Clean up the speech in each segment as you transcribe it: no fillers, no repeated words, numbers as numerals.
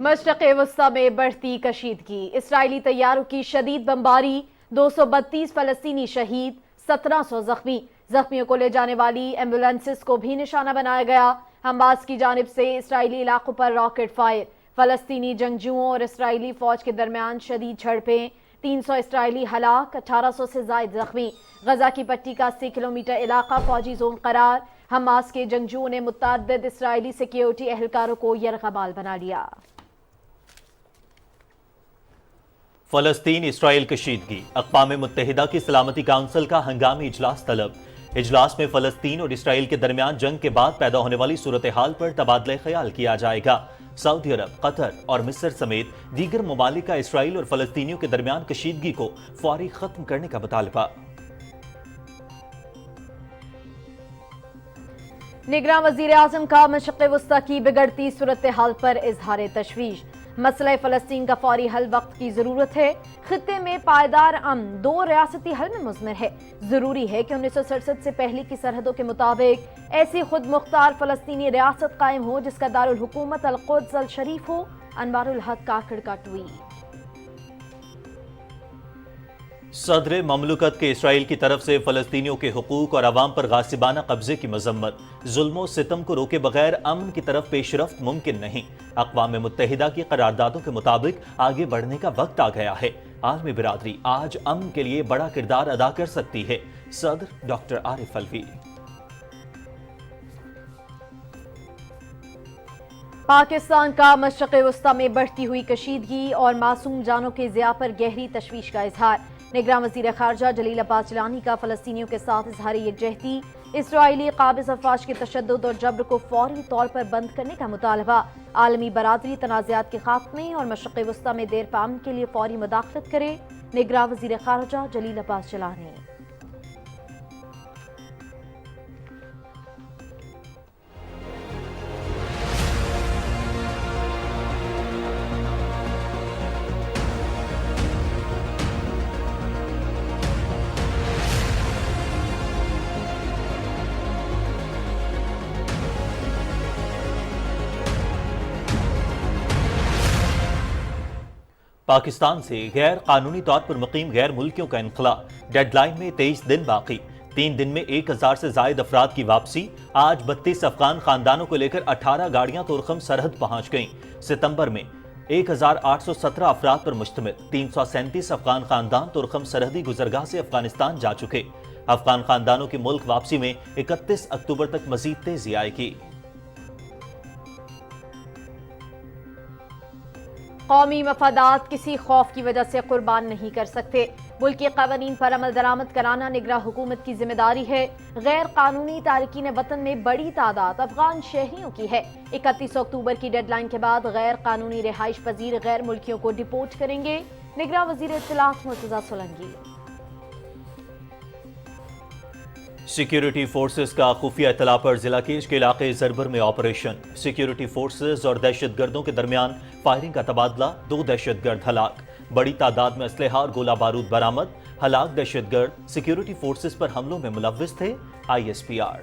مشرق وسطی میں بڑھتی کشیدگی، اسرائیلی طیاروں کی شدید بمباری، 232 فلسطینی شہید، 1700 زخمی۔ زخمیوں کو لے جانے والی ایمبولینسز کو بھی نشانہ بنایا گیا۔ حماس کی جانب سے اسرائیلی علاقوں پر راکٹ فائر، فلسطینی جنگجوؤں اور اسرائیلی فوج کے درمیان شدید جھڑپیں، 300 اسرائیلی ہلاک، 1800 سے زائد زخمی۔ غزہ کی پٹی کا 80 کلومیٹر علاقہ فوجی زون قرار، حماس کے جنگجوؤں نے متعدد اسرائیلی سیکیورٹی اہلکاروں کو یرغمال بنا لیا۔ فلسطین اسرائیل کشیدگی، اقوام متحدہ کی سلامتی کونسل کا ہنگامی اجلاس طلب۔ اجلاس میں فلسطین اور اسرائیل کے درمیان جنگ کے بعد پیدا ہونے والی صورتحال پر تبادلہ خیال کیا جائے گا۔ سعودی عرب، قطر اور مصر سمیت دیگر ممالک کا اسرائیل اور فلسطینیوں کے درمیان کشیدگی کو فوری ختم کرنے کا مطالبہ۔ نگراں وزیر اعظم کا مشرق وسطی کی بگڑتی صورتحال پر اظہار تشویش، مسئلہ فلسطین کا فوری حل وقت کی ضرورت ہے، خطے میں پائیدار امن 2 ریاستی حل میں مضمر ہے، ضروری ہے کہ 1967 سے پہلے کی سرحدوں کے مطابق ایسی خود مختار فلسطینی ریاست قائم ہو جس کا دارالحکومت القدس الشریف ہو۔ انوار الحق کاکڑ کا ٹویٹ۔ صدر مملکت کے اسرائیل کی طرف سے فلسطینیوں کے حقوق اور عوام پر غاصبانہ قبضے کی مذمت، ظلم و ستم کو روکے بغیر امن کی طرف پیش رفت ممکن نہیں۔ اقوام متحدہ کی قراردادوں کے مطابق آگے بڑھنے کا وقت آ گیا ہے۔ عالمی برادری آج امن کے لیے بڑا کردار ادا کر سکتی ہے، صدر ڈاکٹر عارف الوی۔ پاکستان کا مشرق وسطی میں بڑھتی ہوئی کشیدگی اور معصوم جانوں کے ضیاع پر گہری تشویش کا اظہار۔ نگراں وزیر خارجہ جلیل عباس جیلانی کا فلسطینیوں کے ساتھ اظہار یکجہتی، اسرائیلی قابض افواج کے تشدد اور جبر کو فوری طور پر بند کرنے کا مطالبہ۔ عالمی برادری تنازعات کے خاتمے اور مشرق وسطی میں دیر پا امن کے لیے فوری مداخلت کرے، نگراں وزیر خارجہ جلیل عباس جیلانی۔ پاکستان سے غیر قانونی طور پر مقیم غیر ملکیوں کا انخلاء، ڈیڈ لائن میں 23 دن باقی، 3 دن میں 1000 سے زائد افراد کی واپسی۔ آج 32 افغان خاندانوں کو لے کر 18 گاڑیاں تورخم سرحد پہنچ گئیں۔ ستمبر میں 1817 افراد پر مشتمل 337 افغان خاندان تورخم سرحدی گزرگاہ سے افغانستان جا چکے۔ افغان خاندانوں کی ملک واپسی میں 31 اکتوبر تک مزید تیزی آئے گی۔ قومی مفادات کسی خوف کی وجہ سے قربان نہیں کر سکتے، ملکی قوانین پر عمل درآمد کرانا نگراں حکومت کی ذمہ داری ہے۔ غیر قانونی تارکین وطن میں بڑی تعداد افغان شہریوں کی ہے۔ 31 اکتوبر کی ڈیڈ لائن کے بعد غیر قانونی رہائش پذیر غیر ملکیوں کو ڈپورٹ کریں گے، نگراں وزیر اطلاعات مرتضیٰ سولنگی۔ سیکیورٹی فورسز کا خفیہ اطلاع پر ضلع کیش کے علاقے زربر میں آپریشن، سیکیورٹی فورسز اور دہشت گردوں کے درمیان فائرنگ کا تبادلہ، 2 دہشت گرد ہلاک، بڑی تعداد میں اسلحہ اور گولہ بارود برآمد، ہلاک دہشت گرد سیکیورٹی فورسز پر حملوں میں ملوث تھے، ISPR۔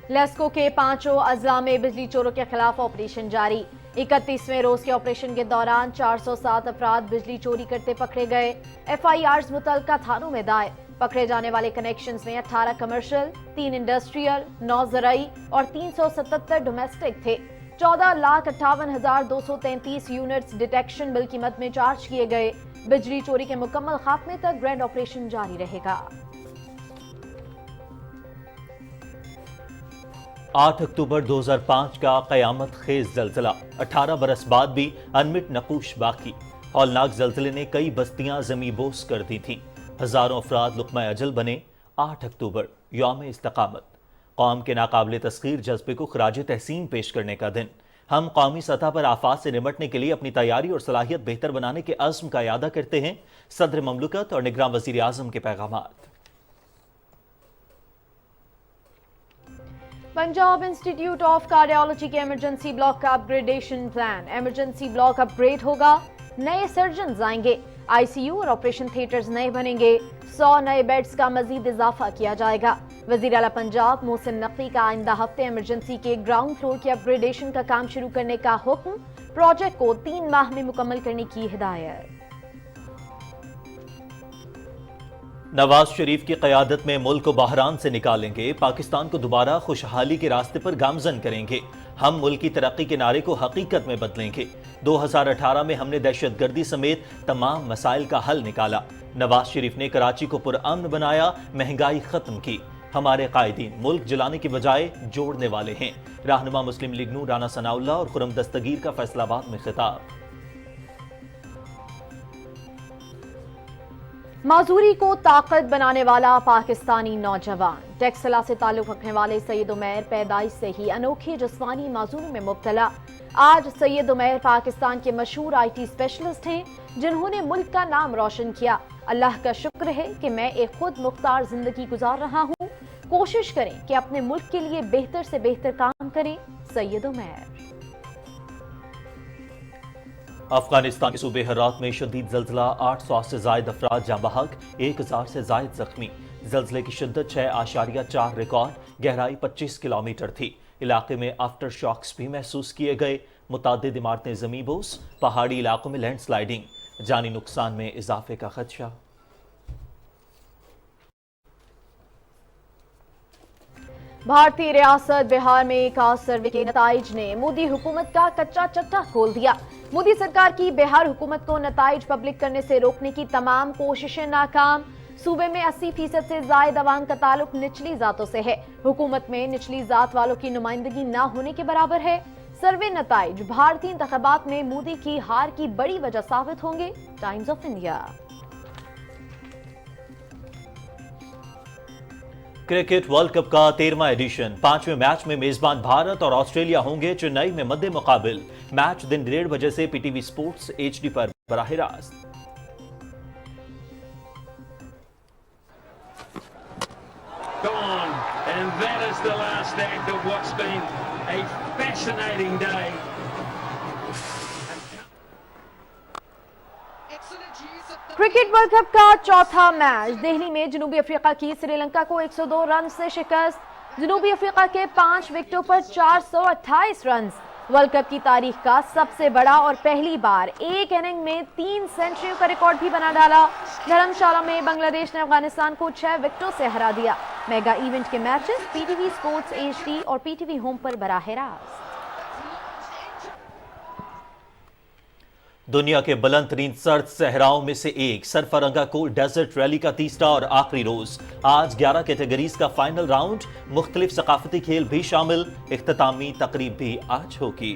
لیسکو کے 5 اضلاع میں بجلی چوروں کے خلاف آپریشن جاری، 31ویں روز کے آپریشن کے دوران 407 افراد بجلی چوری کرتے پکڑے گئے۔ FIRs متعلقہ تھانوں میں دائر، پکڑے جانے والے کنیکشنز میں 18 کمرشل، 3 انڈسٹریل، 9 زرعی اور 377 ڈومیسٹک تھے۔ 14,58,233 یونٹس ڈیٹیکشن بل قیمت میں چارج کیے گئے۔ بجلی چوری کے مکمل خاتمے تک گرینڈ آپریشن جاری رہے گا۔ 8 اکتوبر 2005 کا قیامت خیز زلزلہ، 18 برس بعد بھی انمٹ نقوش باقی۔ ہولناک زلزلے نے کئی بستیاں زمیں بوس کر دی تھیں، ہزاروں افراد لقمہ اجل بنے۔ 8 اکتوبر یوم استقامت، قوم کے ناقابل تسخیر جذبے کو خراج تحسین پیش کرنے کا دن۔ ہم قومی سطح پر آفات سے نمٹنے کے لیے اپنی تیاری اور صلاحیت بہتر بنانے کے عزم کا اعادہ کرتے ہیں، صدر مملکت اور نگراں وزیر اعظم کے پیغامات۔ پنجاب انسٹیٹیوٹ آف کارڈیالوجی کے ایمرجنسی بلاک کا اپ گریڈیشن پلان، ایمرجنسی بلاک اپ گریڈ ہوگا، نئے سرجنز آئیں گے، ICU اور آپریشن تھیٹرز نئے بنیں گے، 100 نئے بیڈز کا مزید اضافہ کیا جائے گا۔ वज़ीर आला पंजाब मोहसिन नकवी का आइंदा हफ्ते इमरजेंसी के ग्राउंड फ्लोर की अपग्रेडेशन का काम शुरू करने का हुक्म, प्रोजेक्ट को 3 माह में मुकम्मल करने की हिदायत। नवाज शरीफ की क़यादत में मुल्क को बहरान से निकालेंगे, पाकिस्तान को दोबारा खुशहाली के रास्ते पर गामजन करेंगे, हम मुल्क की तरक्की के नारे को हकीकत में बदलेंगे। 2018 में हमने दहशतगर्दी समेत तमाम मसाइल का हल निकाला। नवाज शरीफ ने कराची को पुरअमन बनाया, महंगाई खत्म की। हमारे कायदीन मुल्क जलाने की बजाय जोड़ने वाले हैं। रहनुमा मुस्लिम लीग नून राना सनाउल्लाह और खुरम दस्तगीर का फैसलाबाद में खिताब। माजूरी को ताकत बनाने वाला पाकिस्तानी नौजवान। टेक्सला से ताल्लुक रखने वाले सैयद उमैर पैदाइश से ही अनोखी जिस्मानी माजूरी में मुब्तला। आज सैयद उमैर पाकिस्तान के मशहूर IT स्पेशलिस्ट हैं, जिन्होंने मुल्क का नाम रोशन किया। अल्लाह का शुक्र है कि मैं एक खुद मुख्तार जिंदगी गुजार रहा हूँ। कोशिश करें कि अपने मुल्क के लिए बेहतर से बेहतर काम करें। सैयद उमैर। अफगानिस्तान के सूबे हरात में शदीद जल्जला, 800 से जायद अफराद जाँ बहक, 1000 से जायद जख्मी। जल्जले की शिद्दत 6.4 रिकॉर्ड, गहराई 25 किलोमीटर थी। इलाके में आफ्टर शॉक्स भी महसूस किए गए। मुतादिद इमारतें ज़मींबोस, पहाड़ी इलाकों में लैंडस्लाइडिंग, जानी नुकसान में इजाफे का खदशा। भारतीय रियासत बिहार में कास्ट सर्वे के नताइज ने मोदी हुकूमत का कच्चा चट्टा खोल दिया। मोदी सरकार की बिहार हुकूमत को नताइज पब्लिक करने से रोकने की तमाम कोशिशें नाकाम। सूबे में 80% से जायद अवाम का ताल्लुक निचली जातों से है। हुकूमत में निचली जात वालों की नुमाइंदगी न होने के बराबर है। सर्वे नताइज भारतीय इंतखाबात में मोदी की हार की बड़ी वजह साबित होंगे। Times of India. Cricket world cup का 13वां एडिशन, 5वें मैच में मेजबान भारत और ऑस्ट्रेलिया होंगे चेन्नई में मद्दे मुकाबिल। मैच दिन 1:30 बजे से PTV स्पोर्ट्स HD पर बराह रास्त। Gone, and that is the last act of what's been a fascinating day. Cricket world cup का चौथा मैच दिल्ली में जनूबी अफ्रीका की श्रीलंका को 102 रन से शिकस्त। जनूबी अफ्रीका के 5 विकेटों पर 428 रन। वर्ल्ड कप की तारीख का सबसे बड़ा और पहली बार एक इनिंग में 3 सेंचुरियों का रिकॉर्ड भी बना डाला। धर्मशाला में बांग्लादेश ने अफगानिस्तान को 6 विकेटों से हरा दिया। मेगा इवेंट के मैचेस PTV स्पोर्ट्स HD और PTV होम पर बराह रास्त। दुनिया के बुलंद तरीन सर्द सहराओं में से एक सरफरंगा कोल डेजर्ट रैली का तीसरा और आखिरी रोज। आज 11 कैटेगरीज का फाइनल राउंड, मुख्तलिफ सकाफती खेल भी शामिल। इख्तितामी तकरीब भी आज होगी।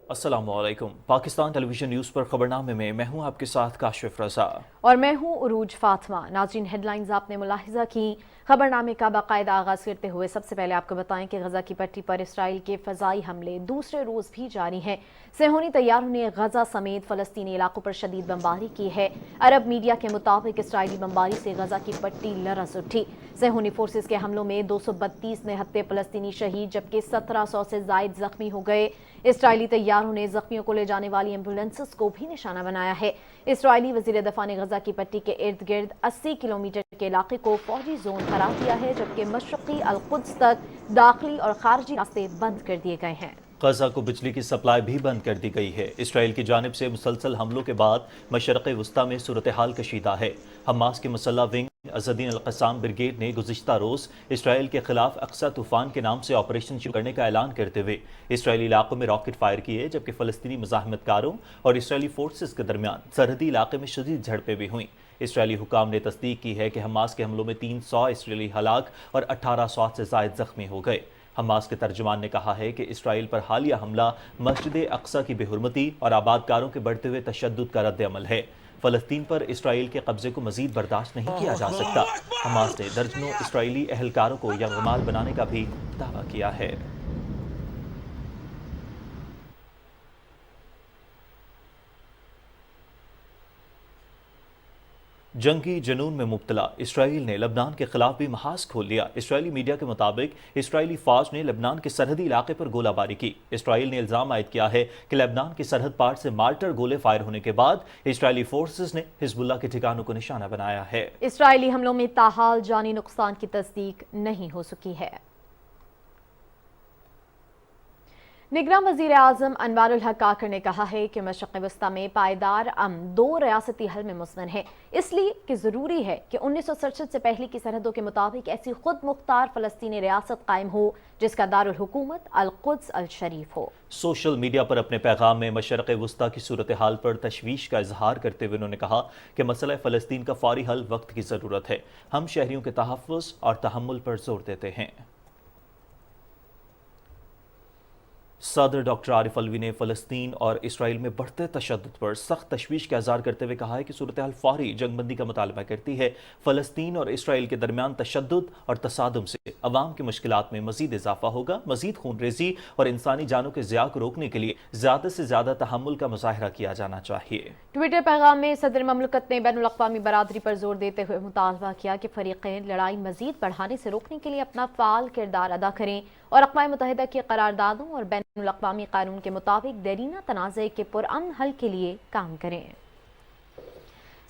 अस्सलामुअलैकुम। पाकिस्तान टेलीविजन न्यूज़ पर खबरनामे में मैं हूं आपके साथ काशिफ रजा और मैं हूं उरूज फातिमा। नाज़रीन, हेडलाइंस आपने मुलाहिजा की। खबरनामे का बाकायदा आगाज करते हुए सबसे पहले आपको बताएं कि गजा की पट्टी पर इसराइल के फजाई हमले दूसरे रोज भी जारी हैं। सेहूनी तैयारों ने गजा समेत फलस्तीनी इलाकों पर शदीद बमबारी की है। अरब मीडिया के मुताबिक इसराइली बमबारी से गजा की पट्टी लरज़ उठी। सेहूनी फोर्सेस के हमलों में 232 निहत्ते फलस्तीनी शहीद जबकि 1700 से जायद जख्मी हो गए। इसराइली तैयारों ने जख्मियों को ले जाने वाली एम्बुलेंसेस को भी निशाना बनाया है। इसराइली वजीर दफा ने गजा की पट्टी के इर्द गिर्द 80 किलोमीटर के इलाके को फौजी जोन करार दिया है, जबकि मशरकी अल-कुद्स तक दाखिली और खारजी रास्ते बंद कर दिए गए हैं। गजा को बिजली की सप्लाई भी बंद कर दी गई है। इसराइल की जानिब से मुसलसल हमलों के बाद मशरक़ वस्ता में सूरत हाल कशीदा है। हमास के मुसल्ला विंग अज़दीन अल-क़स्साम ब्रिगेड ने गुज़िश्ता रोज़ इसराइल के खिलाफ अक्सा तूफ़ान के नाम से ऑपरेशन शुरू करने का ऐलान करते हुए इसराइली इलाकों में रॉकेट फायर किए, जबकि फ़लस्तीनी मुज़ाहमतकारों और इसराइली फोर्सेस के दरमियान सरहदी इलाके में शदीद झड़पें भी हुईं। इसराइली हुकाम ने तस्दीक की है कि हमास के हमलों में 300 इसराइली हलाक और 1800 से ज़ायद ज़ख्मी हो गए। हमास के तर्जुमान ने कहा है कि इसराइल पर हालिया हमला मस्जिद अक्सा की बेहुरमती और आबादकारों के बढ़ते हुए तशद्दुद का रद्द अमल है। फ़लस्तीन पर इसराइल के कब्जे को मजीद बर्दाश्त नहीं किया जा सकता। हमास ने दर्जनों इसराइली अहलकारों को यरगमाल बनाने का भी दावा किया है। जंगी जुनून में मुब्तला इसराइल ने लबनान के खिलाफ भी महाज खोल लिया। इसराइली मीडिया के मुताबिक इसराइली फौज ने लबनान के सरहदी इलाके पर गोलाबारी की। इसराइल ने इल्जाम आयद किया है कि लबनान की सरहद पार से मार्टर गोले फायर होने के बाद इसराइली फोर्सेस ने हिजबुल्लाह के ठिकानों को निशाना बनाया है। इसराइली हमलों में ताहाल जानी नुकसान की तस्दीक नहीं हो सकी है। निगरान वजीर आजम अनवारुल हक काकर ने कहा है कि मशरक़ वस्ता में पायदार अमन 2 रियासती हल में मुस्मन है, इसलिए कि ज़रूरी है कि 1967 से पहले की सरहदों के मुताबिक ऐसी खुद मुख्तार फ़लस्तीनी रियासत कायम हो जिसका दारुल हुकूमत अल-कुद्स अल-शरीफ हो। सोशल मीडिया पर अपने पैगाम में मशरक़ वस्ता की सूरत हाल पर तशवीश का इजहार करते हुए उन्होंने कहा कि मसला फ़लस्तीन का फौरी हल वक्त की ज़रूरत है। हम शहरियों के तहफ़्फ़ुज़ और तहम्मुल पर जोर देते हैं। सदर डॉक्टर आरिफ अलवी ने फ़लस्तीन और इसराइल में बढ़ते तशद्दुद पर सख्त तशवीश का इज़हार करते हुए कहा है कि सूरत हाल फौरी जंगबंदी का मुतालबा करती है। फ़लस्तीन और इसराइल के दरमियान तशद्दुद और तसादुम से अवाम की मुश्किलात में मज़ीद इजाफा होगा। मज़ीद खून रेज़ी और इंसानी जानों के ज़िया को रोकने के लिए ज़्यादा से ज़्यादा तहम्मुल का मुज़ाहरा किया जाना चाहिए। ट्विटर पैगाम में सदर ममलकत ने बैनुल अक़वामी बरादरी पर जोर देते हुए मुतालबा किया कि फ़रीक़ैन लड़ाई मज़ीद बढ़ाने से रोकने के लिए अपना फ़ाल किरदार अदा करें और अक़वाम मुत्तहिदा की करारदादों और बैनुल अक़वामी कानून के मुताबिक देरीना तनाज़े के पुरअमन हल के लिए काम करें।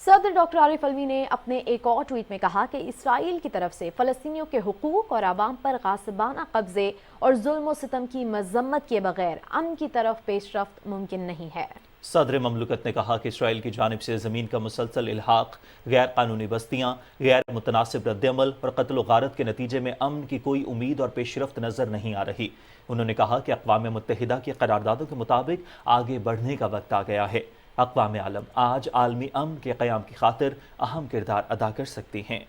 सदर डॉक्टर आरिफ अलवी ने अपने एक और ट्वीट में कहा कि इसराइल की तरफ से फ़लस्तीनियों के हुकूक और आवाम पर गासिबाना कब्ज़े और जुल्म व सितम की मज़म्मत किए बगैर अमन की तरफ पेशरफ्त मुमकिन नहीं है। सदर ममलकत ने कहा कि इसराइल की जानिब से ज़मीन का मुसलसल इल्हाक, गैर कानूनी बस्तियाँ, गैर मुतनासिब रद्दअमल और कत्ल व गारत के नतीजे में अमन की कोई उम्मीद और पेशरफ्त नज़र नहीं आ रही। उन्होंने कहा कि अक़वाम मुत्तहिदा की करारदादों के मुताबिक आगे बढ़ने का वक्त आ गया है। अक़वाम आलम आज आलमी अमन के क़याम की खातिर अहम किरदार अदा कर सकती हैं।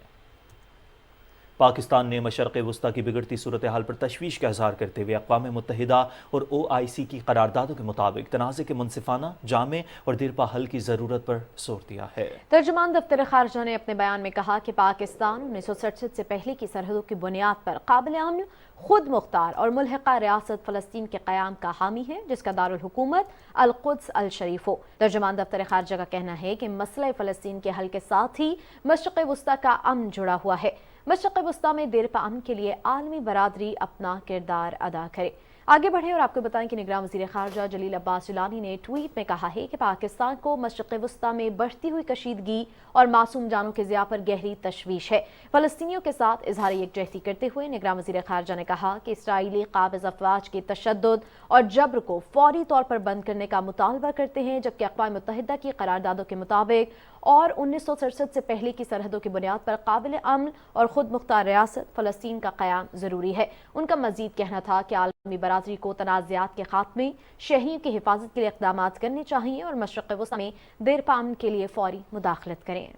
पाकिस्तान ने मशरक़ वस्ता की बिगड़ती सूरत हाल पर तशवीश का इज़हार करते हुए अक़वाम मुत्तहिदा और OIC की करारदादों के मुताबिक तनाज़े के मुनसिफ़ाना, जामे और देरपा हल की ज़रूरत पर जोर दिया है। तर्जुमान दफ्तर ख़ारजा ने अपने बयान में कहा कि पाकिस्तान 1967 से पहले की सरहदों की बुनियाद पर काबिल अमन, खुद मुख्तार और मुल्हिका रियासत फ़लस्तीन के क़याम का हामी है जिसका दारुल हुकूमत अल-कुद्स अल-शरीफ हो। तर्जुमान दफ्तर ख़ारजा का कहना है कि मसला फ़लस्तीन के हल के साथ ही मशरक़ वस्ता का अमन जुड़ा हुआ है। मशरक़ वस्ता में देरपा अमन के लिए आलमी बरादरी अपना किरदार अदा करे। आगे बढ़े और आपको बताएं कि निगरान वज़ीर ख़ारजा जलील अब्बास जिलानी ने ट्वीट में कहा है कि पाकिस्तान को मशरक़ वस्ता में बढ़ती हुई कशीदगी और मासूम जानों के ज़िया पर गहरी तशवीश है। फ़लस्तीनियों के साथ इज़हार यकजहती करते हुए निगरान वज़ीर ख़ारजा ने कहा कि इसराइली काबिज़ अफ़वाज के तशद्दुद और जब्र को फौरी तौर पर बंद करने का मुतालबा करते हैं, जबकि अक़वाम मुत्तहिदा की करारदादों के मुताबिक और 1967 से पहले की सरहदों की बुनियाद पर काबिल अमन और खुद मुख्तार रियासत फ़लस्तीन का क़याम ज़रूरी है। उनका मज़ीद कहना था कि आलमी बरादरी को तनाज़ात के खात्मे, शहरियों की हिफाजत के लिए इक़दाम करने चाहिए और मशरक़ वस्ता में देरपा अमन के लिए फौरी मुदाखलत करें।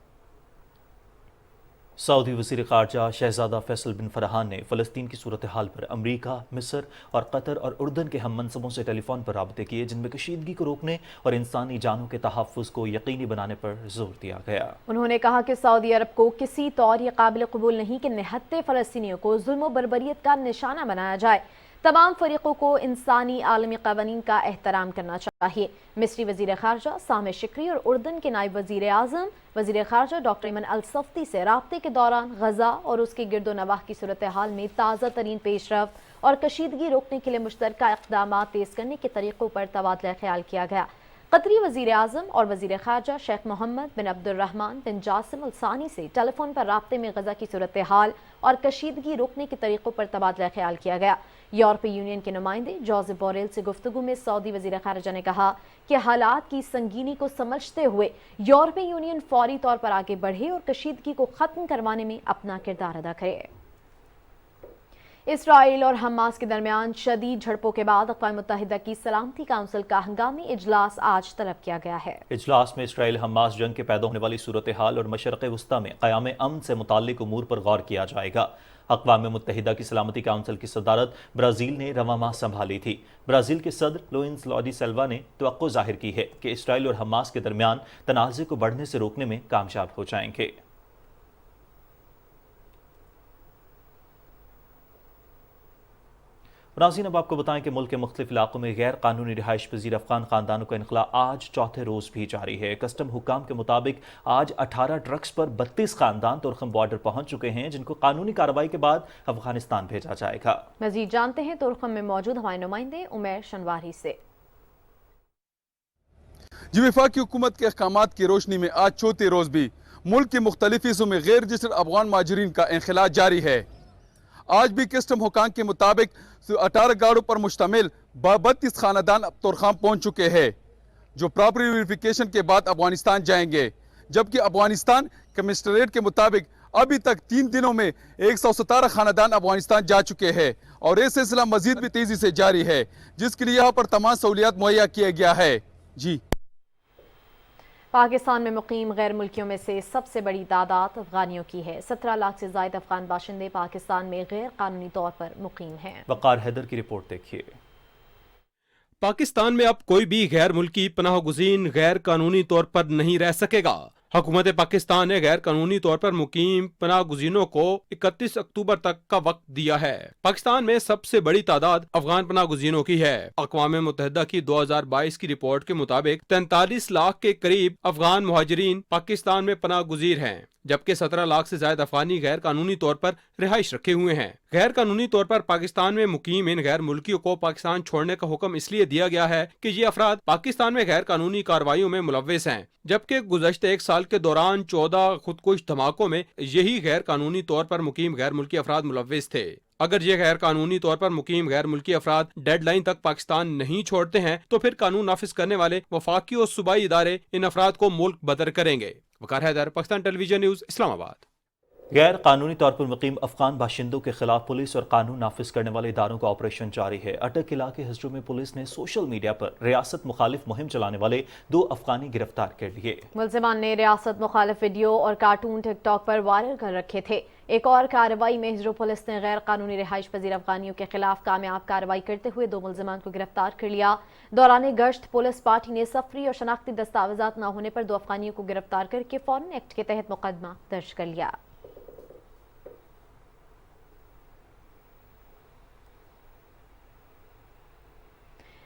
सऊदी वज़ीर ख़ारजा शहज़ादा फैसल बिन फरहान ने फ़लस्तीन की सूरत हाल पर अमरीका, मिस्र और कतर और उर्दन के हम मनसबों से टेलीफोन पर राबते किए, जिनमें कशीदगी को रोकने और इंसानी जानों के तहफ़्फ़ुज़ को यकीनी बनाने पर जोर दिया गया। उन्होंने कहा कि सऊदी अरब को किसी तौर यह काबिल कबूल नहीं कि निहत्ते फ़लस्तीनियों को जुल्म व बर्बरियत का निशाना बनाया जाए। तमाम फरीकों को इंसानी आलमी क़वानीन का एहतराम करना चाहिए। मिस्री वज़ीर ख़ारजा सामे शिकरी और उर्दन के नायब वज़ीर आज़म वज़ीर ख़ारजा डॉक्टर इमन अल सफ़्ती से राब्ते के दौरान गज़ा और उसके गिरदो नवाह की सूरत हाल में ताज़ा तरीन पेशरफ्त और कशीदगी रोकने के लिए मुश्तरका इक़दामात तेज़ करने के तरीक़ों पर तबादला ख्याल किया गया। कतरी वज़ीर आज़म और वज़ीर ख़ारजा शेख मोहम्मद बिन अब्दुर्रहमान बिन जासिम अल सानी से टेलीफोन पर राब्ते में गज़ा की सूरत हाल और कशीदगी रोकने के तरीक़ों पर तबादला ख्याल किया गया। यूरोपीय यूनियन के नुमाइंदे जोसेफ बोरेल से गुफ्तगू में सऊदी वज़ीर ख़ारजा ने कहा कि हालात की संगीनी को समझते हुए यूरोपीय यूनियन फौरी तौर पर आगे बढ़े और कशीदगी को ख़त्म करवाने में अपना किरदार अदा करे। इसराइल और हमास के दरमियान शदीद झड़पों के बाद अक़वाम मुत्तहिदा की सलामती काउंसिल का हंगामी इजलास आज तलब किया गया है। इजलास में इसराइल हमास जंग के पैदा होने वाली सूरत हाल और मशरक़ वस्ता में क़याम अमन से मुताल्लिक़ उमूर पर गौर किया जाएगा। अक़वाम मुत्तहिदा की सलामती काउंसिल की सदारत ब्राज़ील ने रवां माह संभाली थी। ब्राज़ील के सदर लुइस लॉडी सेल्वा ने तवक्को ज़ाहिर की है कि इसराइल और हमास के दरमियान तनाज़े को बढ़ने से रोकने में कामयाब हो जाएंगे। नाज़रीन, अब आपको बताएं कि मुल्क के मुख्तलिफ इलाकों में गैर कानूनी रिहाइश पजीर अफगान खानदानों का इनखला आज चौथे रोज भी जारी है। कस्टम हुकाम के मुताबिक आज 18 ट्रक्स पर 32 खानदान तुर्खम बॉर्डर पहुंच चुके हैं, जिनको कानूनी कार्रवाई के बाद अफगानिस्तान भेजा जाएगा। मजीद जानते हैं तुर्खम में मौजूद हमारे नुमाइंदे उमैर शनवारी से। जी, वफाकी हुकूमत के अहकामात की रोशनी में आज चौथे रोज भी मुल्क के मुख्तलिफ हिस्सों में गैर रजिस्टर्ड अफगान माजरीन का इनखला जारी है। आज भी कस्टम हुकाम के मुताबिक 18 गाड़ियों पर मुश्तमिल 32 खानदान अब तुर्खाम पहुंच चुके हैं, जो प्रॉपर्टी वेरिफिकेशन के बाद अफगानिस्तान जाएंगे। जबकि अफगानिस्तान कमिश्नरेट के मुताबिक अभी तक 3 दिनों में 117 खानदान अफगानिस्तान जा चुके हैं और ये सिलसिला मजीद भी तेजी से जारी है, जिसके लिए यहाँ पर तमाम सहूलियात मुहैया किया गया है। जी, पाकिस्तान में मुकीम गैर मुल्कियों में से सबसे बड़ी तादाद अफगानियों की है। 17 लाख से ज्यादा अफगान बाशिंदे पाकिस्तान में गैर कानूनी तौर पर मुकीम हैं। वकार हैदर की रिपोर्ट देखिए। पाकिस्तान में अब कोई भी गैर मुल्की पनाह गुज़ीन गैर कानूनी तौर पर नहीं रह सकेगा। हुकूमत पाकिस्तान ने गैर कानूनी तौर पर मुकीम पनाह गुज़ीनों को 31 अक्टूबर तक का वक्त दिया है। पाकिस्तान में सबसे बड़ी तादाद अफगान पनाह गुज़ीनों की है। अक़वाम मुत्तहिदा की 2022 की रिपोर्ट के मुताबिक 43 लाख के करीब अफगान मुहाजिरीन पाकिस्तान में पनाह गुज़ीर हैं, जबकि 17 लाख से ज्यादा अफगानी गैर कानूनी तौर पर रिहाइश रखे हुए हैं। गैर कानूनी तौर पर पाकिस्तान में मुकीम इन गैर मुल्कियों को पाकिस्तान छोड़ने का हुक्म इसलिए दिया गया है कि ये अफराद पाकिस्तान में गैर कानूनी कार्रवाइयों में मुलव्विस हैं, जबकि गुज़श्ते 1 साल के दौरान 14 खुदकुश धमाकों में यही गैर कानूनी तौर पर मुकीम गैर मुल्की अफराद मुलव्विस थे। अगर ये गैर कानूनी तौर पर मुकीम गैर मुल्की अफराद डेडलाइन तक पाकिस्तान नहीं छोड़ते हैं तो फिर कानून नाफिज करने वाले वफाकी और सूबाई इदारे इन अफराद को मुल्क बदर करेंगे। वकार हैदर, पाकिस्तान टेलीविजन न्यूज़, इस्लामाबाद। गैर कानूनी तौर पर मुकीम अफगान बाशिंदों के खिलाफ पुलिस और कानून नाफिज करने वाले इदारों का ऑपरेशन जारी है। अटक इलाके हिजरों में पुलिस ने सोशल मीडिया पर रियासत मुखालिफ मुहिम चलाने वाले 2 अफगानी गिरफ्तार कर लिए। मुलजिमान ने रियासत मुखालिफ वीडियो और कार्टून टिकटॉक पर वायरल कर रखे थे। एक और कार्रवाई में हिजरो पुलिस ने गैर कानूनी रिहाइश पजीर अफगानियों के खिलाफ कामयाब कार्रवाई करते हुए 2 मुलजिमान को गिरफ्तार कर लिया। दौरान गश्त पुलिस पार्टी ने सफरी और शनाख्ती दस्तावेजात न होने पर 2 अफगानियों को गिरफ्तार करके फौरन एक्ट के तहत मुकदमा दर्ज कर लिया।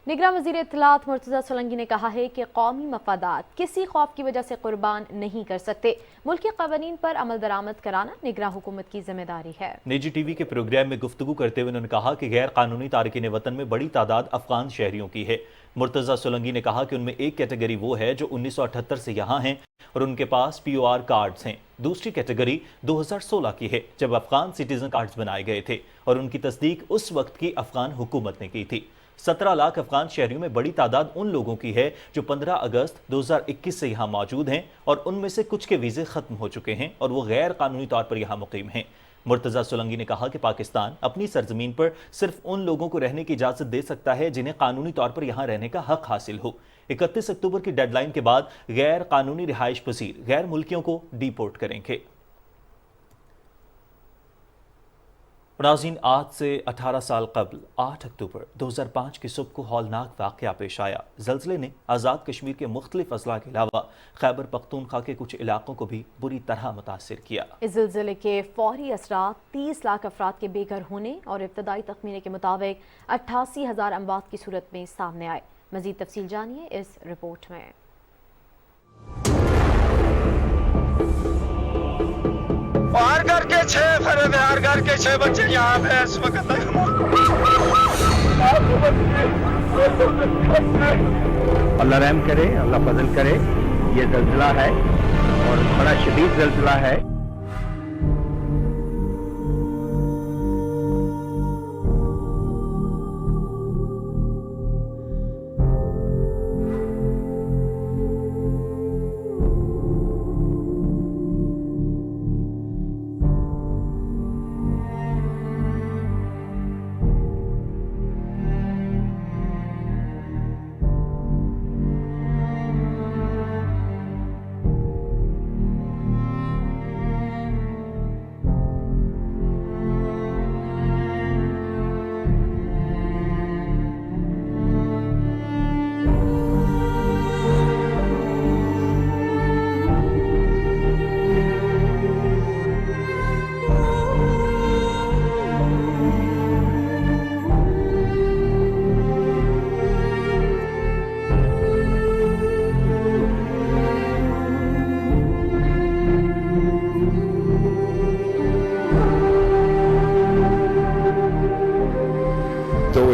निगरान वज़ीर इत्तलात मुर्तज़ा सोलंकी ने कहा है कि कौमी मफादात किसी खौफ की वजह से कुर्बान नहीं कर सकते। मुल्की क़वानीन पर अमल दरामद कराना निगरान हुकूमत की जिम्मेदारी है। निजी टीवी के प्रोग्राम में गुफ्तगू करते हुए उन्होंने कहा कि गैर कानूनी तारकीन वतन में बड़ी तादाद अफगान शहरियों की है। मुर्तज़ा सोलंकी ने कहा कि उनमें एक कैटेगरी वो है जो 1978 से यहाँ हैं और उनके पास POR कार्ड्स हैं। दूसरी कैटेगरी 2016 की है, जब अफगान सिटीजन कार्ड्स बनाए गए थे और उनकी तस्दीक उस वक्त की अफगान हुकूमत ने की थी। 17 लाख अफगान शहरियों में बड़ी तादाद उन लोगों की है जो 15 अगस्त 2021 से यहाँ मौजूद हैं और उनमें से कुछ के वीज़े ख़त्म हो चुके हैं और वो गैर कानूनी तौर पर यहाँ मुकीम हैं। मुर्तज़ा सोलंकी ने कहा कि पाकिस्तान अपनी सरजमीन पर सिर्फ उन लोगों को रहने की इजाज़त दे सकता है जिन्हें कानूनी तौर पर यहाँ रहने का हक हासिल हो। 31 अक्टूबर की डेडलाइन के बाद गैर कानूनी रिहाइश पजीर गैर मुल्कियों को डिपोर्ट करेंगे। नाज़रीन, आज से 18 साल कबल 8 अक्टूबर 2005 की सुबह को हौलनाक वाक़या पेश आया। ज़लज़ले ने आज़ाद कश्मीर के मुख्तलिफ अज़ला के अलावा खैबर पख्तूनख्वा के कुछ इलाकों को भी बुरी तरह मुतासिर किया। इस ज़लज़ले के फौरी असरात 30 लाख अफराद के बेघर होने और इब्तदाई तखमीने के मुताबिक 88,000 अमवात की सूरत में सामने आए। मज़ीद तफसील जानिए इस रिपोर्ट में। हर घर के 6 फर्द है, हर घर के 6 बच्चे यहाँ पे इस वक्त। अल्लाह रहम करे, अल्लाह फजल करे। ये ज़लज़ला है और बड़ा शदीद ज़लज़ला है।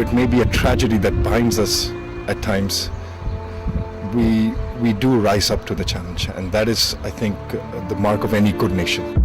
it may be a tragedy that binds us at times, we do rise up to the challenge, and that is, I think, the mark of any good nation.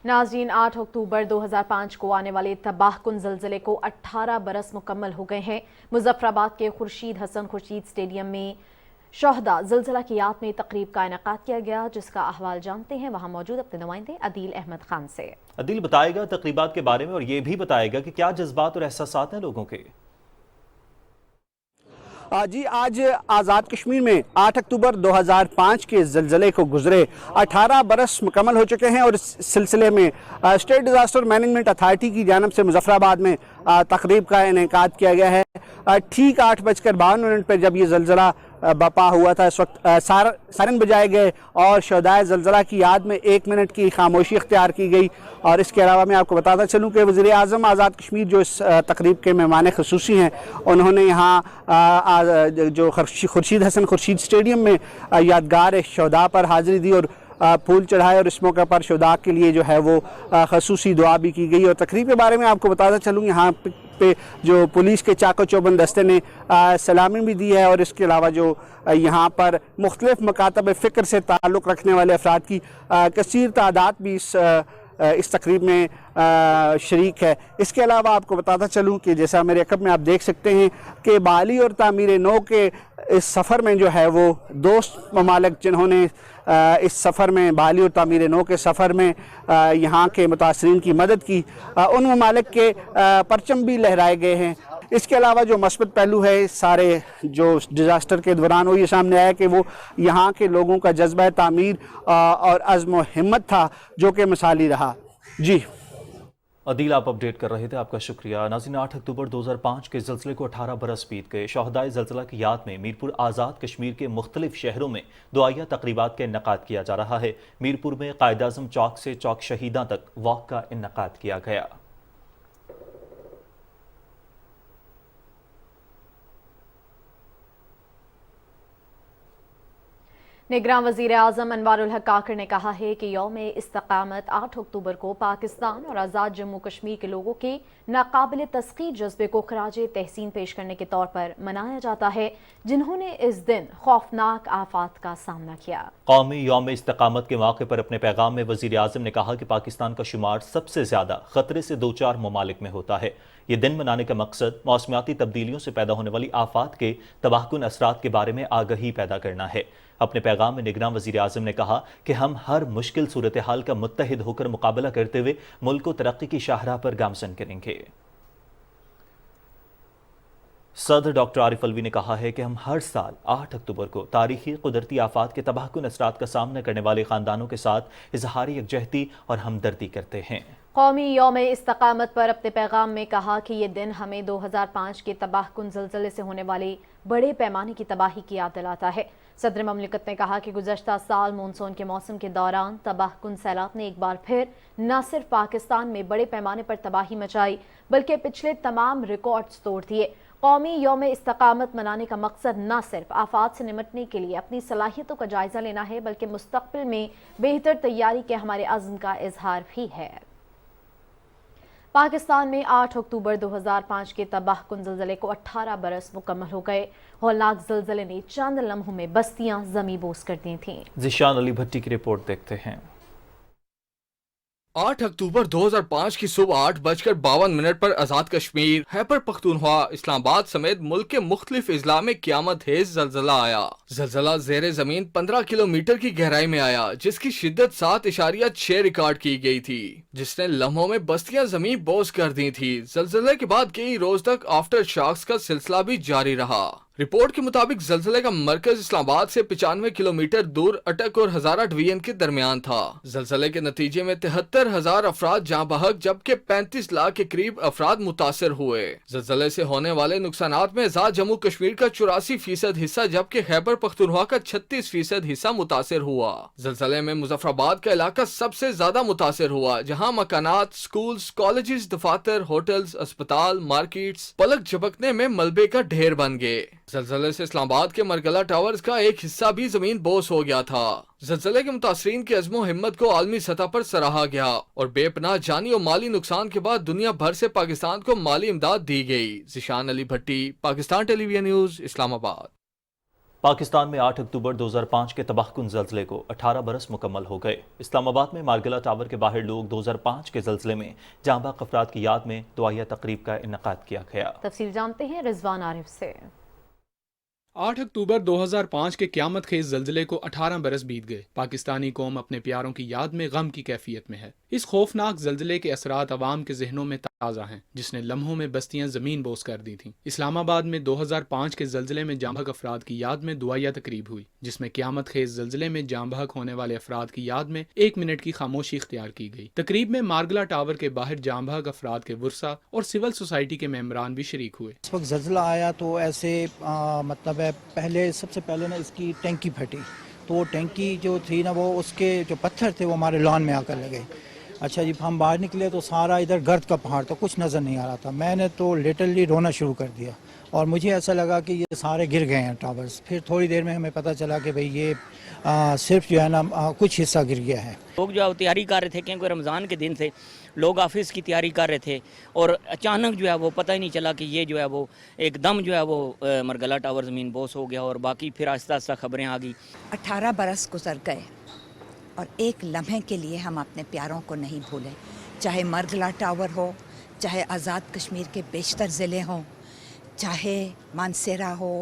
नाज़रीन, 8 अक्टूबर 2005 को आने वाले तबाहकुन ज़लज़ले को 18 बरस मुकम्मल हो गए हैं। मुज़फ़्फ़राबाद के खुर्शीद हसन खुर्शीद स्टेडियम में शोहदा ज़लज़ला की याद में तकरीब का इनेकाद किया गया, जिसका अहवाल जानते हैं वहाँ मौजूद अपने नुमाइंदे अदील अहमद खान से। अदील बताएगा तकरीबात के बारे में और ये भी बताएगा कि क्या जज्बात और एहसासात हैं लोगों के। जी, आज आज़ाद कश्मीर में 8 अक्टूबर 2005 के ज़लज़ले को गुजरे 18 बरस मुकम्मल हो चुके हैं और इस सिलसिले में स्टेट डिज़ास्टर मैनेजमेंट अथॉरिटी की जानिब से मुज़फ़्फ़राबाद में तकरीब का इनेकाद किया गया है। ठीक 8:52 पर जब ये ज़लज़ला बपा हुआ था, इस वक्त सायरन बजाए गए और शोहदाए ज़लज़ला की याद में 1 मिनट की खामोशी इख्तियार की गई। और इसके अलावा मैं आपको बताता चलूँ कि वज़ीर आज़म आज़ाद कश्मीर जो इस तकरीब के मेहमान ख़ुसूसी हैं, उन्होंने यहाँ जो खुर्शीद हसन खुर्शीद स्टेडियम में यादगार शोहदा पर हाज़िरी दी और फूल चढ़ाए और इस मौके पर शोहदा के लिए जो है वो ख़ुसूसी दुआ भी की गई। और तकरीब के बारे में आपको बताता चलूँ, यहाँ पे जो पुलिस के चाको चौबंद दस्ते ने सलामी भी दी है और इसके अलावा जो यहाँ पर मुख्तलिफ मकातब फ़िक्र से ताल्लुक़ रखने वाले अफराद की कसीर तादाद भी इस तकरीब में शरीक है। इसके अलावा आपको बताता चलूँ कि जैसा मेरे अकब में आप देख सकते हैं कि बहाली और तामीर नौ के इस सफ़र में जो है वो दोस्त ममालिक जिन्होंने इस सफ़र में बहाली और तामीर नौ के सफ़र में यहाँ के मुतासरीन की मदद की, उन ममालिक के परचम भी लहराए गए हैं। इसके अलावा जो मस्बत पहलू है सारे जो डिज़ास्टर के दौरान वो ये सामने आया कि वो यहाँ के लोगों का जज्बा तामीर और अज़्म व हिम्मत था जो कि मिसाली रहा। जी अदील, आप अपडेट कर रहे थे, आपका शुक्रिया। नाज़रीन, 8 अक्टूबर 2005 के ज़लज़ले को 18 बरस बीत गए। शोहदाए ज़लज़ला की याद में मीरपुर आज़ाद कश्मीर के मुख्तलिफ शहरों में दुआया तकरीबात का इनेकाद किया जा रहा है। मीरपुर में कायद-ए-आज़म चौक से चौक शहीदा तक वॉक का इनेकाद किया गया। निगरान वज़ीर आज़म अनवारुल हक काकर ने कहा है कि यौम इस्तकामत 8 अक्टूबर को पाकिस्तान और आज़ाद जम्मू कश्मीर के लोगों के नाकाबिल तस्खीर जज्बे को खराजे तहसीन पेश करने के तौर पर मनाया जाता है, जिन्होंने इस दिन खौफनाक आफात का सामना किया। कौमी यौम इस्तकामत के मौके पर अपने पैगाम में वज़ीर आज़म ने कहा कि पाकिस्तान का शुमार सबसे ज़्यादा ख़तरे से 2-4 ममालिक में होता है। ये दिन मनाने का मकसद मौसमियाती तब्दीलियों से पैदा होने वाली आफात के तबाहकुन असरात के बारे में आगाही पैदा करना है। अपने पैगाम में निगरान वज़ीर आज़म ने कहा कि हम हर मुश्किल सूरत हाल का मुत्तहिद होकर मुकाबला करते हुए मुल्क को तरक्की की शाहराह पर गामज़न करेंगे। सदर डॉक्टर आरिफ अलवी ने कहा है कि हम हर साल 8 अक्टूबर को तारीखी कुदरती आफात के तबाहकुन असरात का सामना करने वाले ख़ानदानों के साथ इजहारी यकजहती और हमदर्दी करते हैं। कौमी यौम इस्तकामत पर अपने पैगाम में कहा कि ये दिन हमें 2005 के तबाहकुन ज़लज़ले से होने वाले बड़े पैमाने की तबाही की याद दिलाता है। सदर ममलिकत ने कहा कि गुज़श्ता साल मानसून के मौसम के दौरान तबाहकुन सैलाब ने एक बार फिर न सिर्फ पाकिस्तान में बड़े पैमाने पर तबाही मचाई, बल्कि पिछले तमाम रिकॉर्ड्स तोड़ दिए। कौमी यौम इस्तकामत मनाने का मकसद न सिर्फ आफात से निमटने के लिए अपनी सलाहियतों का जायज़ा लेना है, बल्कि मुस्तक़बिल में बेहतर तैयारी के हमारे अज़्म का इजहार भी है। पाकिस्तान में 8 अक्टूबर 2005 के तबाहकुन ज़लज़ले को 18 बरस मुकम्मल हो गए। हौलनाक ज़लज़ले ने चंद लम्हों में बस्तियां ज़मींबोस कर दी थीं। ज़िशान अली भट्टी की रिपोर्ट देखते हैं। 8 अक्टूबर 2005 की सुबह 8:52 पर आजाद कश्मीर, खैबर पख्तूनख्वा, इस्लामाबाद समेत मुल्क के मुख्तलिफ अजला में क़यामत हेज जलजला आया। जलजला ज़ेरे ज़मीन 15 किलोमीटर की गहराई में आया, जिसकी शिद्दत 7.6 रिकॉर्ड की गई थी, जिसने लम्हों में बस्तियां जमीन बोझ कर दी थी। जलजले के बाद कई रोज तक आफ्टर शॉक्स का सिलसिला भी जारी रहा। रिपोर्ट के मुताबिक जलजले का मरकज इस्लामाबाद से 95 किलोमीटर दूर अटक और हजारा डिवीजन के दरमियान था। जलजले के नतीजे में 73,000 अफराद जाँ बहक, जबकि 35 लाख के करीब अफराद मुतासर हुए। जलजले से होने वाले नुकसानात में आजाद जम्मू कश्मीर का 84% हिस्सा, जबकि खैबर पख्तूनख्वा का 36% हिस्सा मुतासर हुआ। जलजले में मुजफ्फराबाद का इलाका सबसे ज्यादा मुतासर हुआ, जहाँ मकानात, स्कूल्स, कॉलेजेस, दफातर, होटल्स, अस्पताल, मार्केट्स पलक झपकने में मलबे का ढेर बन गए। जलजले से इस्लामाबाद के मरगला टावर्स का एक हिस्सा भी जमीन बोझ हो गया था। जलजले के मुतासरीन की अज़्मो हिम्मत को आलमी सतह पर सराहा गया और बेपनाह जानी और माली नुकसान के बाद दुनिया भर से पाकिस्तान को माली इमदाद दी गई। ज़िशान अली भट्टी, पाकिस्तान टेलीविजन न्यूज़, इस्लामाबाद। पाकिस्तान में 8 अक्टूबर 2005 के तबाहकुन ज़लज़ले को 18 बरस मुकम्मल हो गए। इस्लामाबाद में मारगला टावर के बाहर लोग 2005 के ज़लज़ले में जांबाक अफराद की याद में दुआया तकरीब का इन्नेकाद किया गया। तफसील जानते हैं रिजवान आरिफ से। 8 अक्टूबर 2005 के क़यामत खेज ज़लज़ले को 18 बरस बीत गए। पाकिस्तानी कौम अपने प्यारों की याद में गम की कैफियत में है। इस खौफनाक ज़लज़ले के असरात अवाम के जहनों में ताज़ा हैं, जिसने लम्हों में बस्तियां ज़मीन बोस कर दी थीं। इस्लामाबाद में 2005 के ज़लज़ले में जाँ बहक अफराद की याद में दुआया तकरीब हुई, जिसमें क़यामत खेज ज़लज़ले में जाँ बहक होने वाले अफराद की याद में 1 मिनट की खामोशी इख्तियार की गई। तकरीब में मारगला टावर के बाहर जाँ बहक अफराद के वर्सा और सिविल सोसाइटी के मेम्बरान भी शरीक हुए। इस वक्त ज़लज़ला आया तो ऐसे मतलब है, सबसे पहले ना इसकी टैंकी फटी, तो वो टैंकी जो थी ना, वो उसके जो पत्थर थे वो हमारे लॉन में आकर लगे। अच्छा जी, हम बाहर निकले तो सारा इधर गर्द का पहाड़ था, कुछ नज़र नहीं आ रहा था। मैंने तो लिटरली रोना शुरू कर दिया और मुझे ऐसा लगा कि ये सारे गिर गए हैं टावर्स। फिर थोड़ी देर में हमें पता चला कि भाई ये सिर्फ जो है ना कुछ हिस्सा गिर गया है। लोग जो है तैयारी कर रहे थे, क्योंकि रमज़ान के दिन थे, लोग ऑफिस की तैयारी कर रहे थे और अचानक जो है वो पता ही नहीं चला कि ये जो है वो एकदम जो है वो मरगला टावर ज़मीन बोस हो गया और बाकी फिर आहिस्ता आहिस्ता खबरें आ गई। 18 बरस गुजर गए और एक लम्हे के लिए हम अपने प्यारों को नहीं भूले। चाहे मरगला टावर हो, चाहे आज़ाद कश्मीर के बेशतर ज़िले हों, चाहे मानसेरा हो,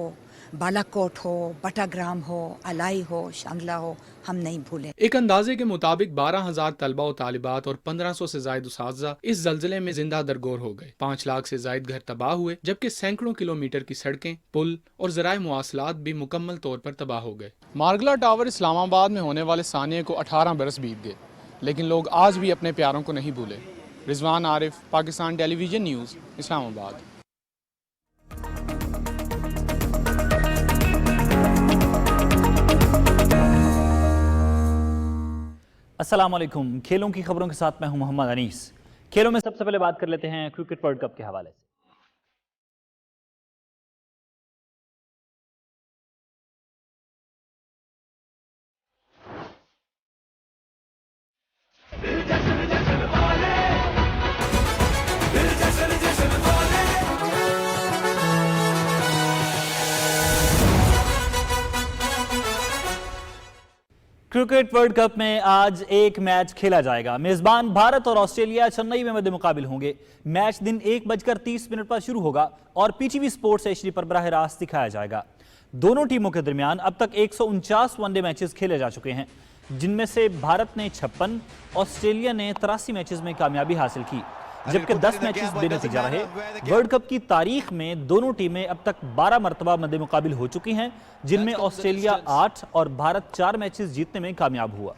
बालाकोट हो, बटाग्राम हो, अलाई हो, शांगला हो, हम नहीं भूले। एक अंदाजे के मुताबिक 12,000 तलबा और तालिबात और 1500 से जायद उसातिज़ा इस ज़लज़ले में जिंदा दरगोर हो गए। 5 लाख से जायद घर तबाह हुए, जबकि सैकड़ों किलोमीटर की सड़कें, पुल और ज़राए मुवासलात भी मुकम्मल तौर पर तबाह हो गए। मारगला टावर इस्लामाबाद में होने वाले सानिये को 18 बरस बीत गए, लेकिन लोग आज भी अपने प्यारों को नहीं भूले। Rizwan Arif, Pakistan television news, Islamabad. अस्सलाम वालेकुम। खेलों की खबरों के साथ मैं हूं मोहम्मद अनीस। खेलों में सबसे पहले बात कर लेते हैं क्रिकेट वर्ल्ड कप के हवाले से। क्रिकेट वर्ल्ड कप में आज एक मैच खेला जाएगा। मेजबान भारत और ऑस्ट्रेलिया चेन्नई में मद्दे मुकाबिल होंगे। मैच दिन 1:30 पर शुरू होगा और पीटीवी स्पोर्ट्स HD पर बराह रास्त दिखाया जाएगा। दोनों टीमों के दरमियान अब तक 149 वनडे मैचेस खेले जा चुके हैं, जिनमें से भारत ने 56, ऑस्ट्रेलिया ने 83 मैचेस में कामयाबी हासिल की, जबकि 10 मैचेस बेनतीजा रहे। वर्ल्ड कप की तारीख में दोनों टीमें अब तक 12 मरतबा मद्दे मुकाबिल हो चुकी हैं, जिनमें ऑस्ट्रेलिया 8 और भारत 4 मैचेस जीतने में कामयाब हुआ।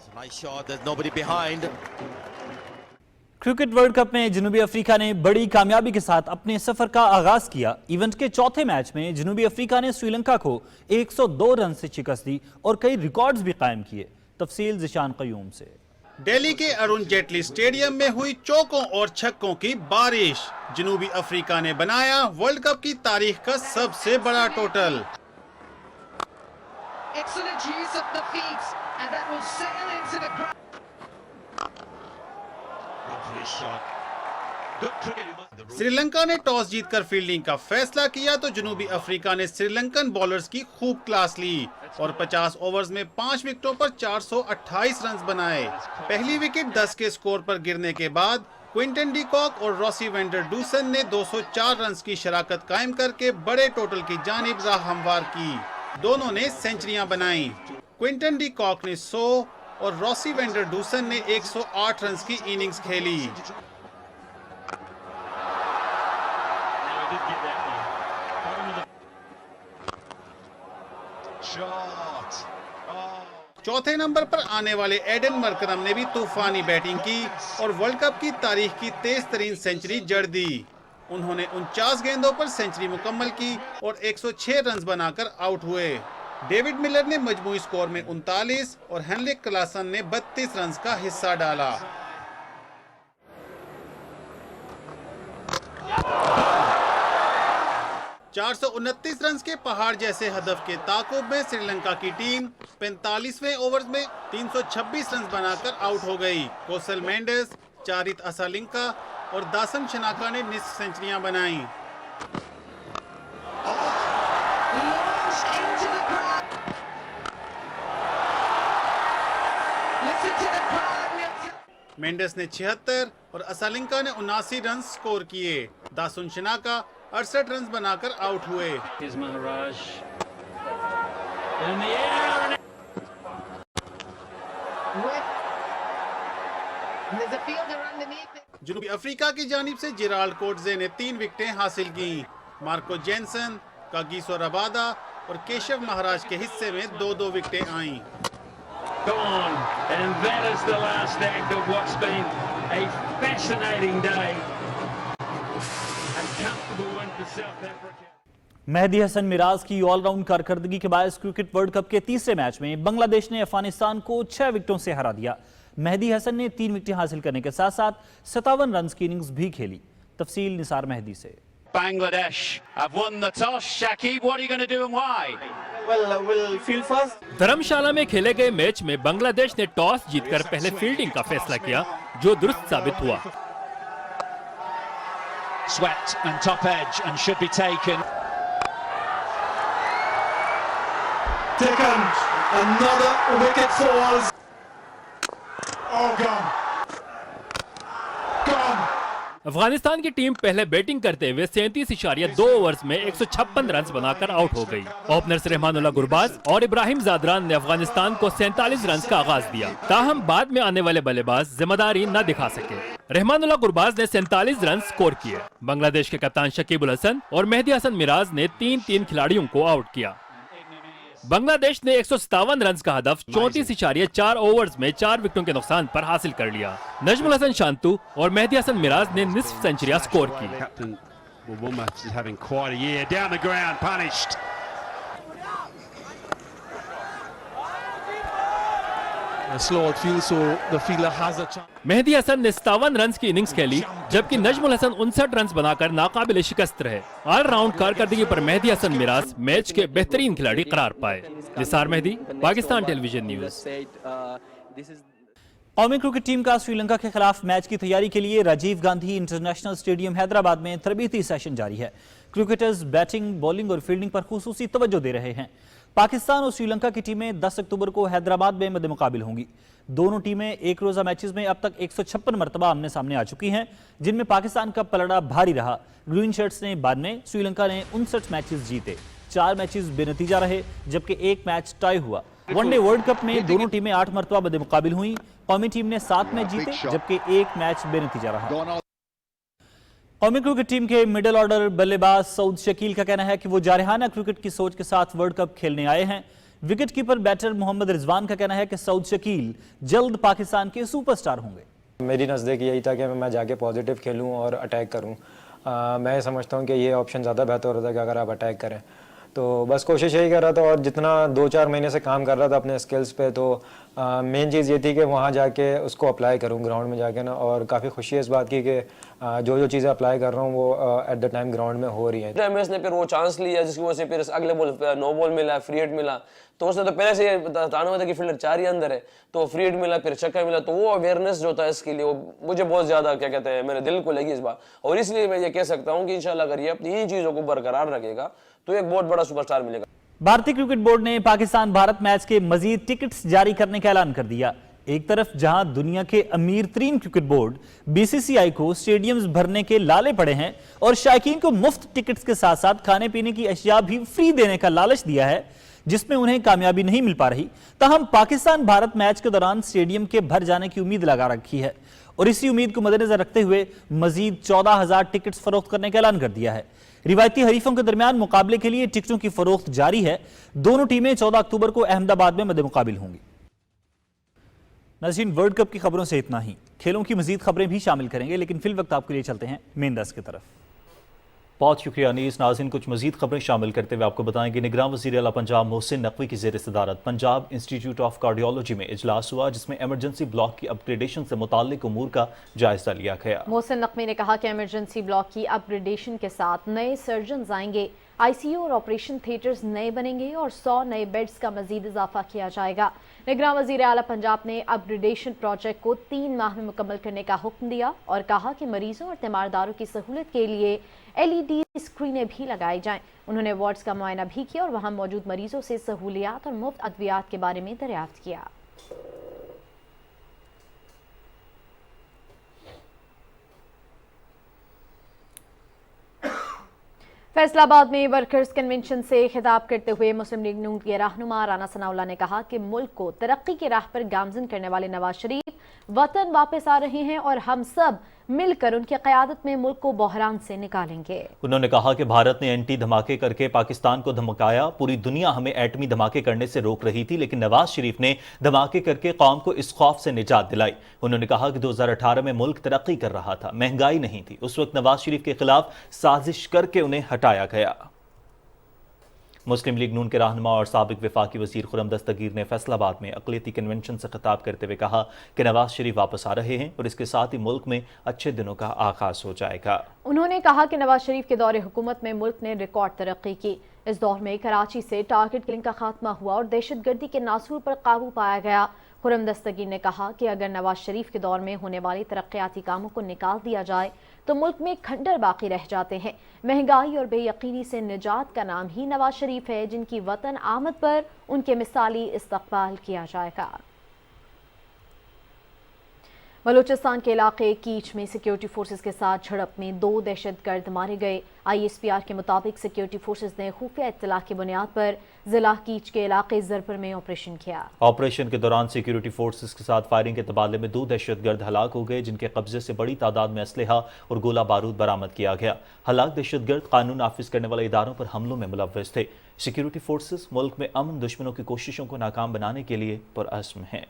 क्रिकेट वर्ल्ड कप में जनूबी अफ्रीका ने बड़ी कामयाबी के साथ अपने सफर का आगाज किया। इवेंट के चौथे मैच में जनूबी अफ्रीका ने श्रीलंका को 102 रन से शिकस्त दी और कई रिकॉर्ड्स भी कायम किए। तफसील ज़िशान क़यूम से। दिल्ली के अरुण जेटली स्टेडियम में हुई चौकों और छक्कों की बारिश। जनूबी अफ्रीका ने बनाया वर्ल्ड कप की तारीख का सबसे बड़ा टोटल। श्रीलंका ने टॉस जीतकर फील्डिंग का फैसला किया तो जनूबी अफ्रीका ने श्रीलंकन बॉलर्स की खूब क्लास ली और 50 ओवर्स में 5 विकेटों पर 428 रन बनाए। पहली विकेट 10 के स्कोर पर गिरने के बाद क्विंटन डी कॉक और रॉसी वेंडर डूसन ने 204 रन की शराकत कायम करके बड़े टोटल की जानिब राह हमवार की। दोनों ने सेंचुरियां बनाई। क्विंटन डी कॉक ने 100 और रॉसी वेंडर डूसन ने 108 रन की इनिंग्स खेली। चौथे नंबर पर आने वाले एडन मरकरम ने भी तूफानी बैटिंग की और वर्ल्ड कप की तारीख की तेज तरीन सेंचुरी जड़ दी। उन्होंने 49 गेंदों पर सेंचुरी मुकम्मल की और 106 रन बनाकर आउट हुए। डेविड मिलर ने मजमूई स्कोर में 39 और हेनरिक क्लासन ने 32 रन का हिस्सा डाला। $429 रन के पहाड़ जैसे हदफ के ताकुब में श्रीलंका की टीम 45वें ओवर में 326 रन बनाकर आउट हो गई। कोसल मेंडिस, चारित असालिंका और दासन शनाका ने निस्फ सेंचुरियां बनाई। मेंडिस ने 76 और असालिंका ने 79 रन स्कोर किए। दासन शनाका 68 रन बनाकर आउट हुए। जनूबी अफ्रीका की जानिब से जेराल्ड कोटजे ने 3 विकेटें हासिल की। मार्को जेनसन, कागिसो रबादा और केशव महाराज के हिस्से में 2-2 विकेटें आईं। Gone, and that is the last act of what's been a fascinating day. A comfortable win for South Africa. Mehdi Hasan Miraj की ऑलराउंड कारकर्दगी के बायस क्रिकेट वर्ल्ड कप के तीसरे मैच में बांग्लादेश ने अफगानिस्तान को 6 विकेटों से हरा दिया। मेहदी हसन ने 3 विकेटें हासिल करने के साथ साथ 57 रन की इनिंग्स भी खेली। तफसील निसार मेहदी से। Bangladesh have won the toss. Shakib, what are you going to do and why? Well, we'll field first. धर्मशाला में खेले गए मैच में बांग्लादेश ने टॉस जीतकर पहले फील्डिंग का फैसला किया, जो दुरुस्त साबित हुआ। Swept and top edge and should be taken. Taken. Another wicket falls. Oh, gone. Gone. Afghanistan की टीम पहले बैटिंग करते हुए 37.2 ओवर्स में 156 रन बनाकर आउट हो गई। ओपनर्स रहमानुल्लाह गुरबाज और इब्राहिम जादरान ने अफगानिस्तान को 47 रन का आगाज दिया। ताहम बाद में आने वाले बल्लेबाज जिम्मेदारी न दिखा सके। रहमानुल्लाह गुरबाज ने 47 रन स्कोर किए। बांग्लादेश के कप्तान शकीबुल हसन और मेहदी हसन मिराज ने 3-3 खिलाड़ियों को आउट किया। बांग्लादेश ने 157 रन का हदफ 34.4 ओवर्स में 4 विकेटों के नुकसान पर हासिल कर लिया। नजमुल हसन शांतु और मेहदी हसन मिराज ने निस्फ सेंचुरियां स्कोर की। मेहदी हसन ने 57 रन की इनिंग्स खेली, जबकि नजमुल हसन 59 रन बनाकर नाकाबिल शिकस्त रहे। ऑलराउंड कारकर्दगी पर मेहदी हसन मिराज मैच के बेहतरीन खिलाड़ी करार पाए। Nisar Mehdi, Pakistan television news. कौमी क्रिकेट टीम का श्रीलंका के खिलाफ मैच की तैयारी के लिए राजीव गांधी इंटरनेशनल स्टेडियम हैदराबाद में तरबीती सेशन जारी है। क्रिकेटर्स बैटिंग, बॉलिंग और फील्डिंग पर खुसूसी तवज्जो दे रहे हैं। पाकिस्तान और श्रीलंका की टीमें 10 अक्टूबर को हैदराबाद में मद्दे मुकाबिल होंगी। दोनों टीमें एक रोजा मैचेस में अब तक 156 मरतबा आमने सामने आ चुकी हैं, जिनमें पाकिस्तान का पलड़ा भारी रहा। ग्रीन शर्ट्स ने बाद में, श्रीलंका ने 59 मैचेस जीते, 4 मैचेस बेनतीजा रहे, जबकि 1 मैच टाई हुआ। वनडे वर्ल्ड कप में दोनों टीमें 8 मरतबा मद्दे मुकाबिल हुई। कौमी टीम ने 7 मैच जीते, जबकि 1 मैच बेनतीजा रहा। कौमी क्रिकेट टीम के मिडिल ऑर्डर बल्लेबाज सऊद शकील का कहना है कि वो जारहाना क्रिकेट की सोच के साथ वर्ल्ड कप खेलने आए हैं। Wicket keeper batter Mohammad Rizwan का कहना है कि सऊद शकील जल्द पाकिस्तान के सुपरस्टार होंगे। मेरी नज़दीक यही था कि मैं जाके पॉजिटिव खेलूं और अटैक करूं। मैं समझता हूं कि ये ऑप्शन ज़्यादा बेहतर होता है कि अगर आप अटैक करें। तो बस कोशिश यही कर रहा था और जितना 2-4 महीने से काम कर रहा था अपने स्किल्स पे, तो मेन चीज़ ये थी कि वहाँ जाके उसको अप्लाई करूँ ग्राउंड में जाके ना, और काफ़ी खुशी है इस बात की कि जो चीज़ें अप्लाई कर रहा हूँ वो एट द टाइम ग्राउंड में हो रही हैं। एमएस ने फिर वो चांस लिया जिसकी वजह से फिर अगले बॉल नो बॉल मिला, फ्री हिट मिला, तो उसने तो पहले से बताना हुआ था कि फील्डर 4 ही अंदर है, तो फ्री हिट मिला, फिर छक्का मिला, तो वो अवेयरनेस जो था इसके लिए वो मुझे बहुत ज़्यादा क्या कहते हैं मेरे दिल को लगी इस बार, और इसलिए मैं ये कह सकता हूँ कि इंशाल्लाह अगर ये अपनी इन चीज़ों को बरकरार रखेगा तो एक बहुत बड़ा सुपरस्टार मिलेगा। भारतीय क्रिकेट बोर्ड ने पाकिस्तान भारत मैच के मजीद टिकट्स जारी करने का ऐलान कर दिया। एक तरफ जहां दुनिया के अमीर तरीन क्रिकेट बोर्ड बीसीसीआई को स्टेडियम्स भरने के लाले पड़े हैं और शायकीन को मुफ्त टिकट्स के साथ साथ खाने पीने की अशिया भी फ्री देने का लालच दिया है, जिसमें उन्हें कामयाबी नहीं मिल पा रही, ताहम पाकिस्तान भारत मैच के दौरान स्टेडियम के भर जाने की उम्मीद लगा रखी है और इसी उम्मीद को मद्देनजर रखते हुए मजीद 14,000 टिकट्स फरोख्त करने का ऐलान कर दिया है। रिवायती हरीफों के दरमियान मुकाबले के लिए टिकटों की फरोख्त जारी है। दोनों टीमें 14 अक्टूबर को अहमदाबाद में मद्दे मुकाबिल होंगी। नाज़रीन, वर्ल्ड कप की खबरों से इतना ही। खेलों की मजीद खबरें भी शामिल करेंगे, लेकिन फिल वक्त आपके लिए चलते हैं मेन 10 की तरफ। बहुत शुक्रिया अनीस। नाज़रीन, कुछ मजीद खबरें शामिल करते हुए आपको बताएंगे निगरान वज़ीर आला पंजाब मोहसिन नकवी की ज़ेर सदारत पंजाब इंस्टीट्यूट ऑफ कार्डियोलॉजी में इजलास हुआ, जिसमें एमरजेंसी ब्लॉक की अपग्रेडेशन से मुताल्लिक उमूर का जायजा लिया गया। मोहसिन नकवी ने कहा कि एमरजेंसी ब्लॉक की अपग्रेडेशन के साथ नए सर्जन आएंगे, आईसीयू और ऑपरेशन थिएटर्स नए बनेंगे और 100 नए बेड्स का मजीद इजाफा किया जाएगा। निगरान वज़ीर आला पंजाब ने अपग्रेडेशन प्रोजेक्ट को 3 माह में मुकम्मल करने का हुक्म दिया और कहा कि मरीजों और तीमारदारों की सहूलत के लिए LED स्क्रीनें भी लगाई जाएं। उन्होंने वार्ड्स का मुआयना भी किया और वहां मौजूद मरीजों से सहूलियात और मुफ्त अद्वियात के बारे में दरियाफ्त किया। फैसलाबाद में वर्कर्स कन्वेंशन से खिताब करते हुए मुस्लिम लीग नून के रहनुमा राना सनाउल्लाह ने कहा कि मुल्क को तरक्की की राह पर गामजन करने वाले नवाज शरीफ वतन वापस आ रहे हैं और हम सब मिलकर उनकी क़यादत में मुल्क को बहरान से निकालेंगे। उन्होंने कहा कि भारत ने एंटी धमाके करके पाकिस्तान को धमकाया, पूरी दुनिया हमें एटमी धमाके करने से रोक रही थी, लेकिन नवाज शरीफ ने धमाके करके कौम को इस खौफ से निजात दिलाई। उन्होंने कहा कि 2018 में मुल्क तरक्की कर रहा था, महंगाई नहीं थी, उस वक्त नवाज शरीफ के खिलाफ साजिश करके उन्हें हटाया गया। मुस्लिम लीग नून के रहनुमा और साबिक वफाकी वजीर खुर्रम दस्तगीर ने फैसलाबाद में अक़लियती कन्वेंशन से खिताब करते हुए कहा कि नवाज शरीफ वापस आ रहे हैं और इसके साथ ही मुल्क में अच्छे दिनों का आगाज हो जाएगा। उन्होंने कहा कि नवाज शरीफ के दौरे हुकूमत में मुल्क ने रिकॉर्ड तरक्की की। इस दौर में कराची से टारगेट किलिंग का खात्मा हुआ और दहशतगर्दी के नासूर पर काबू पाया गया। खुर्रम दस्तगीर ने कहा कि अगर नवाज शरीफ के दौर में होने वाले तरक्याती कामों को निकाल दिया जाए तो मुल्क में खंडर बाकी रह जाते हैं। महंगाई और बेयकीनी से निजात का नाम ही नवाज शरीफ है, जिनकी वतन आमद पर उनके मिसाली इस्तकबाल किया जाएगा। बलूचिस्तान के इलाके कीच में सिक्योरिटी फोर्सेस के साथ झड़प में 2 दहशतगर्द मारे गए। ISPR के मुताबिक सिक्योरिटी फोर्सेस ने खुफिया इत्तला की बुनियाद पर जिला कीच के इलाके जरपर में ऑपरेशन किया। ऑपरेशन के दौरान सिक्योरिटी फोर्सेस के साथ फायरिंग के तबादले में 2 दहशतगर्द हलाक हो गए, जिनके कब्जे से बड़ी तादाद में असलहा और गोला बारूद बरामद किया गया। हलाक दहशतगर्द कानून नाफिज करने वाले इदारों पर हमलों में मुलव्वस थे। सिक्योरिटी फोर्सेस मुल्क में अमन दुश्मनों की कोशिशों को नाकाम बनाने के लिए पुरअज़्म हैं।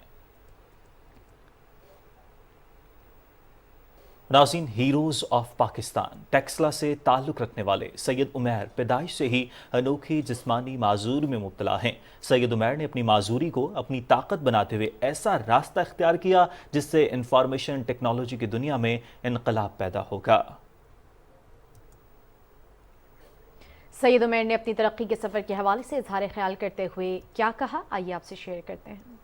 नाज़रीन, हीरोज़ ऑफ पाकिस्तान टेक्सला से ताल्लुक़ रखने वाले सैयद उमैर पैदाइश से ही अनोखी जिस्मानी माजूरी में मुब्तला हैं। सैयद उमैर ने अपनी माजूरी को अपनी ताकत बनाते हुए ऐसा रास्ता इख्तियार किया जिससे इंफॉर्मेशन टेक्नोलॉजी की दुनिया में इनकलाब पैदा होगा। सैयद उमैर ने अपनी तरक्की के सफ़र के हवाले से इजहार ख्याल करते हुए क्या कहा, आइए आपसे शेयर करते हैं।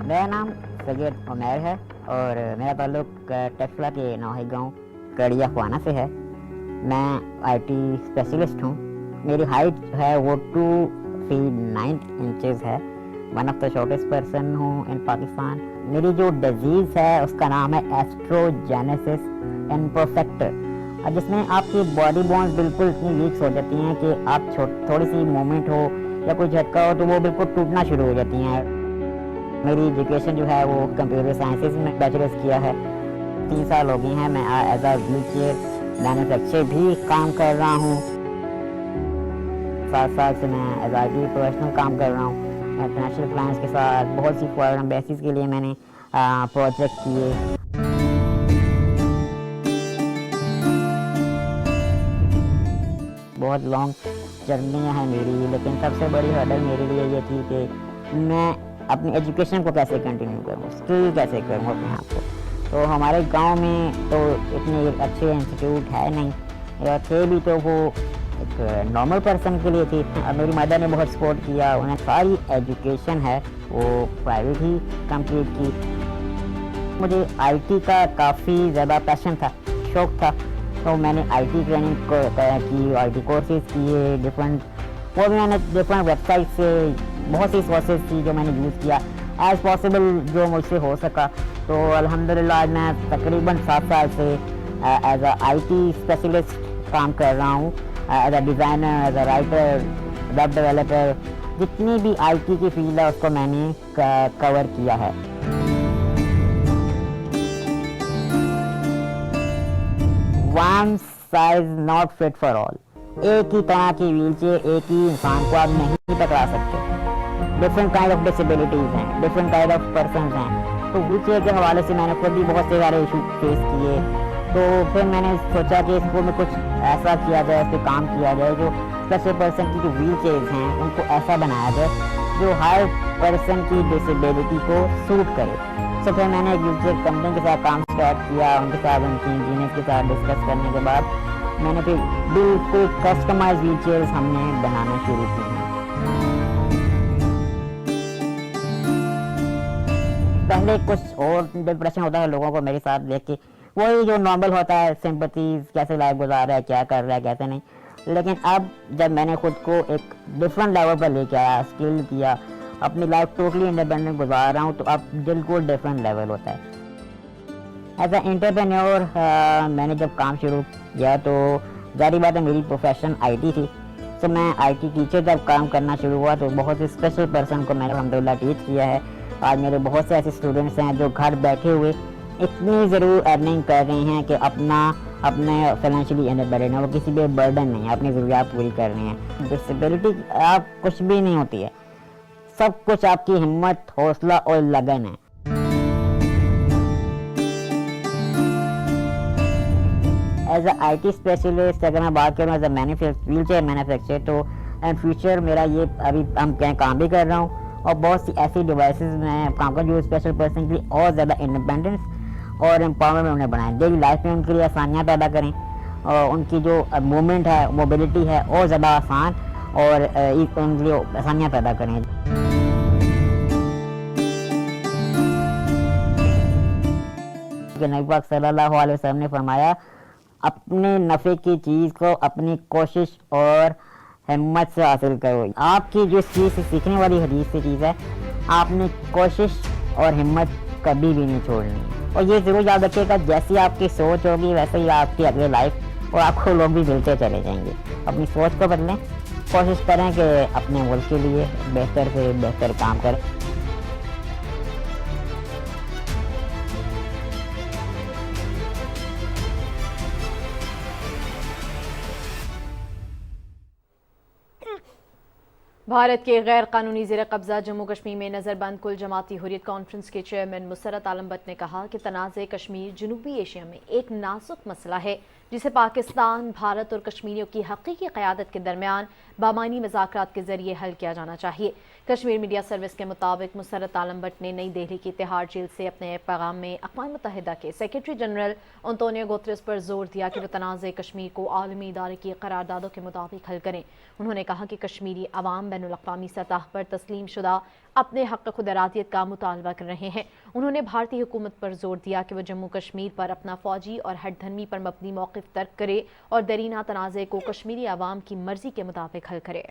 मेरा नाम सैयद उमैर है और मेरा ताल्लुक टेक्सला के नौही गांव कड़िया खुआना से है। मैं IT स्पेशलिस्ट हूँ। मेरी हाइट है वो 2 feet 9 inches है। One of the shortest person हूँ इन पाकिस्तान। मेरी जो डिजीज़ है उसका नाम है एस्ट्रोजेनेसिस इम्परफेक्ट, जिसमें आपकी बॉडी बोन्स बिल्कुल इतनी वीक हो जाती हैं कि आप थोड़ी सी मूवमेंट हो या कोई झटका हो तो वो बिल्कुल टूटना शुरू हो जाती हैं। मेरी एजुकेशन जो है वो कंप्यूटर साइंसेज में बैचलर्स किया है। 3 साल हो गए हैं मैं as a wheel chair manufacture भी काम कर रहा हूँ। 7 साल से मैं एज आई टी प्रोफेशनल काम कर रहा हूँ। इंटरनेशनल क्लाइंट्स के साथ बहुत सी फॉरेन एम्बेसीज के लिए मैंने प्रोजेक्ट किए। बहुत लॉन्ग जर्नी है मेरी, लेकिन सबसे बड़ी हर्डल मेरे लिए ये थी कि मैं अपनी एजुकेशन को कैसे कंटिन्यू करूँ, स्किल कैसे करूँ अपने आप को। तो हमारे गांव में तो इतने अच्छे इंस्टीट्यूट है नहीं, या थे भी तो वो एक नॉर्मल पर्सन के लिए थी। मेरी मदर ने बहुत सपोर्ट किया, उन्हें सारी एजुकेशन है वो प्राइवेट ही कंप्लीट की। मुझे आईटी का काफ़ी ज़्यादा पैशन था, शौक़ था, तो मैंने आईटी ट्रेनिंग की, आईटी कोर्सेज किए डिफरेंट, वो भी मैंने डिफरेंट वेबसाइट से बहुत सी सोर्सेज थी जो मैंने यूज़ किया एज़ पॉसिबल जो मुझसे हो सका। तो अल्हम्दुलिल्लाह आज मैं तकरीबन 7 साल से एज अ आईटी स्पेशलिस्ट काम कर रहा हूँ, as a designer, as a writer, web developer, जितनी भी आईटी की फील्ड है उसको मैंने कवर किया है। One size not fit for all. एक ही तरह की व्हीलचेयर एक ही इंसान को आप नहीं पकड़ा सकते। डिफरेंट काइंड ऑफ डिसेबिलिटीज़ हैं, डिफरेंट काइंड ऑफ पर्सनस हैं। तो व्हीलचेयर के हवाले से मैंने खुद भी बहुत से सारे इशू फेस किए। तो फिर मैंने सोचा कि इसको में कुछ ऐसा किया जाए, इस पर काम किया जाए जो स्पेशल पर्सन की जो व्हीलचेयर्स हैं उनको ऐसा बनाया जाए जो हर पर्सन की डिसेबिलिटी को सूट करे। तो फिर मैंने एक व्हीलचेयर कंपनी के साथ काम स्टार्ट किया, उनके साथ उनकी इंजीनियर्स के साथ डिस्कस करने के बाद मैंने फिर बिल्कुल कस्टमाइज व्हीलचेयर्स हमने बनाना शुरू की हैं। पहले कुछ और डिप्रेशन होता है लोगों को मेरे साथ देख के, वही जो नॉर्मल होता है, सिंपैथीज, कैसे लाइफ गुजार रहा है, क्या कर रहा है, कैसे नहीं। लेकिन अब जब मैंने खुद को एक डिफरेंट लेवल पर लेके आया, स्किल किया, अपनी लाइफ टोटली इंडिपेंडेंट गुजार रहा हूँ, तो अब बिल्कुल डिफरेंट लेवल होता है। एज ए एंटरप्रेन्योर मैंने जब काम शुरू किया तो जारी बात है मेरी प्रोफेशन आईटी थी। तो मैं आईटी टीचर जब काम करना शुरू हुआ तो बहुत से स्पेशल पर्सन को मैंने अल्हम्दुलिल्लाह टीच किया है। आज मेरे बहुत से ऐसे स्टूडेंट्स हैं जो घर बैठे हुए इतनी ज़रूर अर्निंग कर रहे हैं कि अपने फाइनेंशियली इंडिपेंडेंट है, वो किसी पे बर्डन नहीं है, अपनी ज़रूरियात पूरी कर रहे हैं। डिसेबिलिटी आप कुछ भी नहीं होती है, सब कुछ आपकी हिम्मत, हौसला और लगन है। As a I T specialist अगर मैं बात करूँ एज अ व्हीलचेयर मैन्युफैक्चर, तो एंड फ्यूचर मेरा ये अभी हम काम भी कर रहा हूँ और बहुत सी ऐसी डिवाइसेस में काम कर जो स्पेशल पर्सन के लिए और ज़्यादा इंडिपेंडेंस और एम्पावरमेंट उन्हें बनाएं, डेली लाइफ में उनके लिए आसानियाँ पैदा करें और उनकी जो मूवमेंट है, मोबिलिटी है और ज़्यादा आसान और उनके लिए आसानियाँ पैदा करें। नबी पाक सल्लल्लाहु अलैहि वसल्लम ने फरमाया, अपने नफ़े की चीज़ को अपनी कोशिश और हिम्मत से हासिल करो। आपकी जो चीज़ से सीखने वाली हदीस से चीज़ है, आपने कोशिश और हिम्मत कभी भी नहीं छोड़नी। और ये ज़रूर याद रखिएगा, जैसी आपकी सोच होगी वैसे ही आपकी अगली लाइफ और आपको लोग भी मिलते चले जाएंगे। अपनी सोच को बदलें, कोशिश करें कि अपने मुल्क के लिए बेहतर से बेहतर काम करें। भारत के गैर कानूनी ज़ेर कब्ज़ा जम्मू कश्मीर में नज़रबंद कुल जमाती हुर्रियत कॉन्फ्रेंस के चेयरमैन मुसर्रत आलम भट्ट ने कहा कि तनाज़े कश्मीर जनूबी एशिया में एक नाजुक मसला है जिसे पाकिस्तान, भारत और कश्मीरियों की हकीकी क़यादत के दरमियान बामानी मुज़ाकरात के ज़रिए हल किया जाना चाहिए। कश्मीर मीडिया सर्विस के मुताबिक मुसर्रत आलम भट्ट ने नई दिल्ली की तिहाड़ जेल से अपने पैगाम में अक़वाम मुत्तहिदा के सेक्रेटरी जनरल अंतोनियो गुतरेस पर जोर दिया कि वो तनाज़े कश्मीर को आलमी इदारे की करारदादों के मुताबिक हल करें। उन्होंने कहा कि कश्मीरी अवाम बैनुल अक़वामी सतह पर तस्लीम शुदा अपने हक़ खुद इरादियत का मुतालबा कर रहे हैं। उन्होंने भारतीय हुकूमत पर जोर दिया कि वह जम्मू कश्मीर पर अपना फ़ौजी और हठधर्मी पर मबनी मौक़िफ़ तर्क करे और दरीना तनाज़े को कश्मीरी अवाम की मर्ज़ी के मुताबिक हल करे।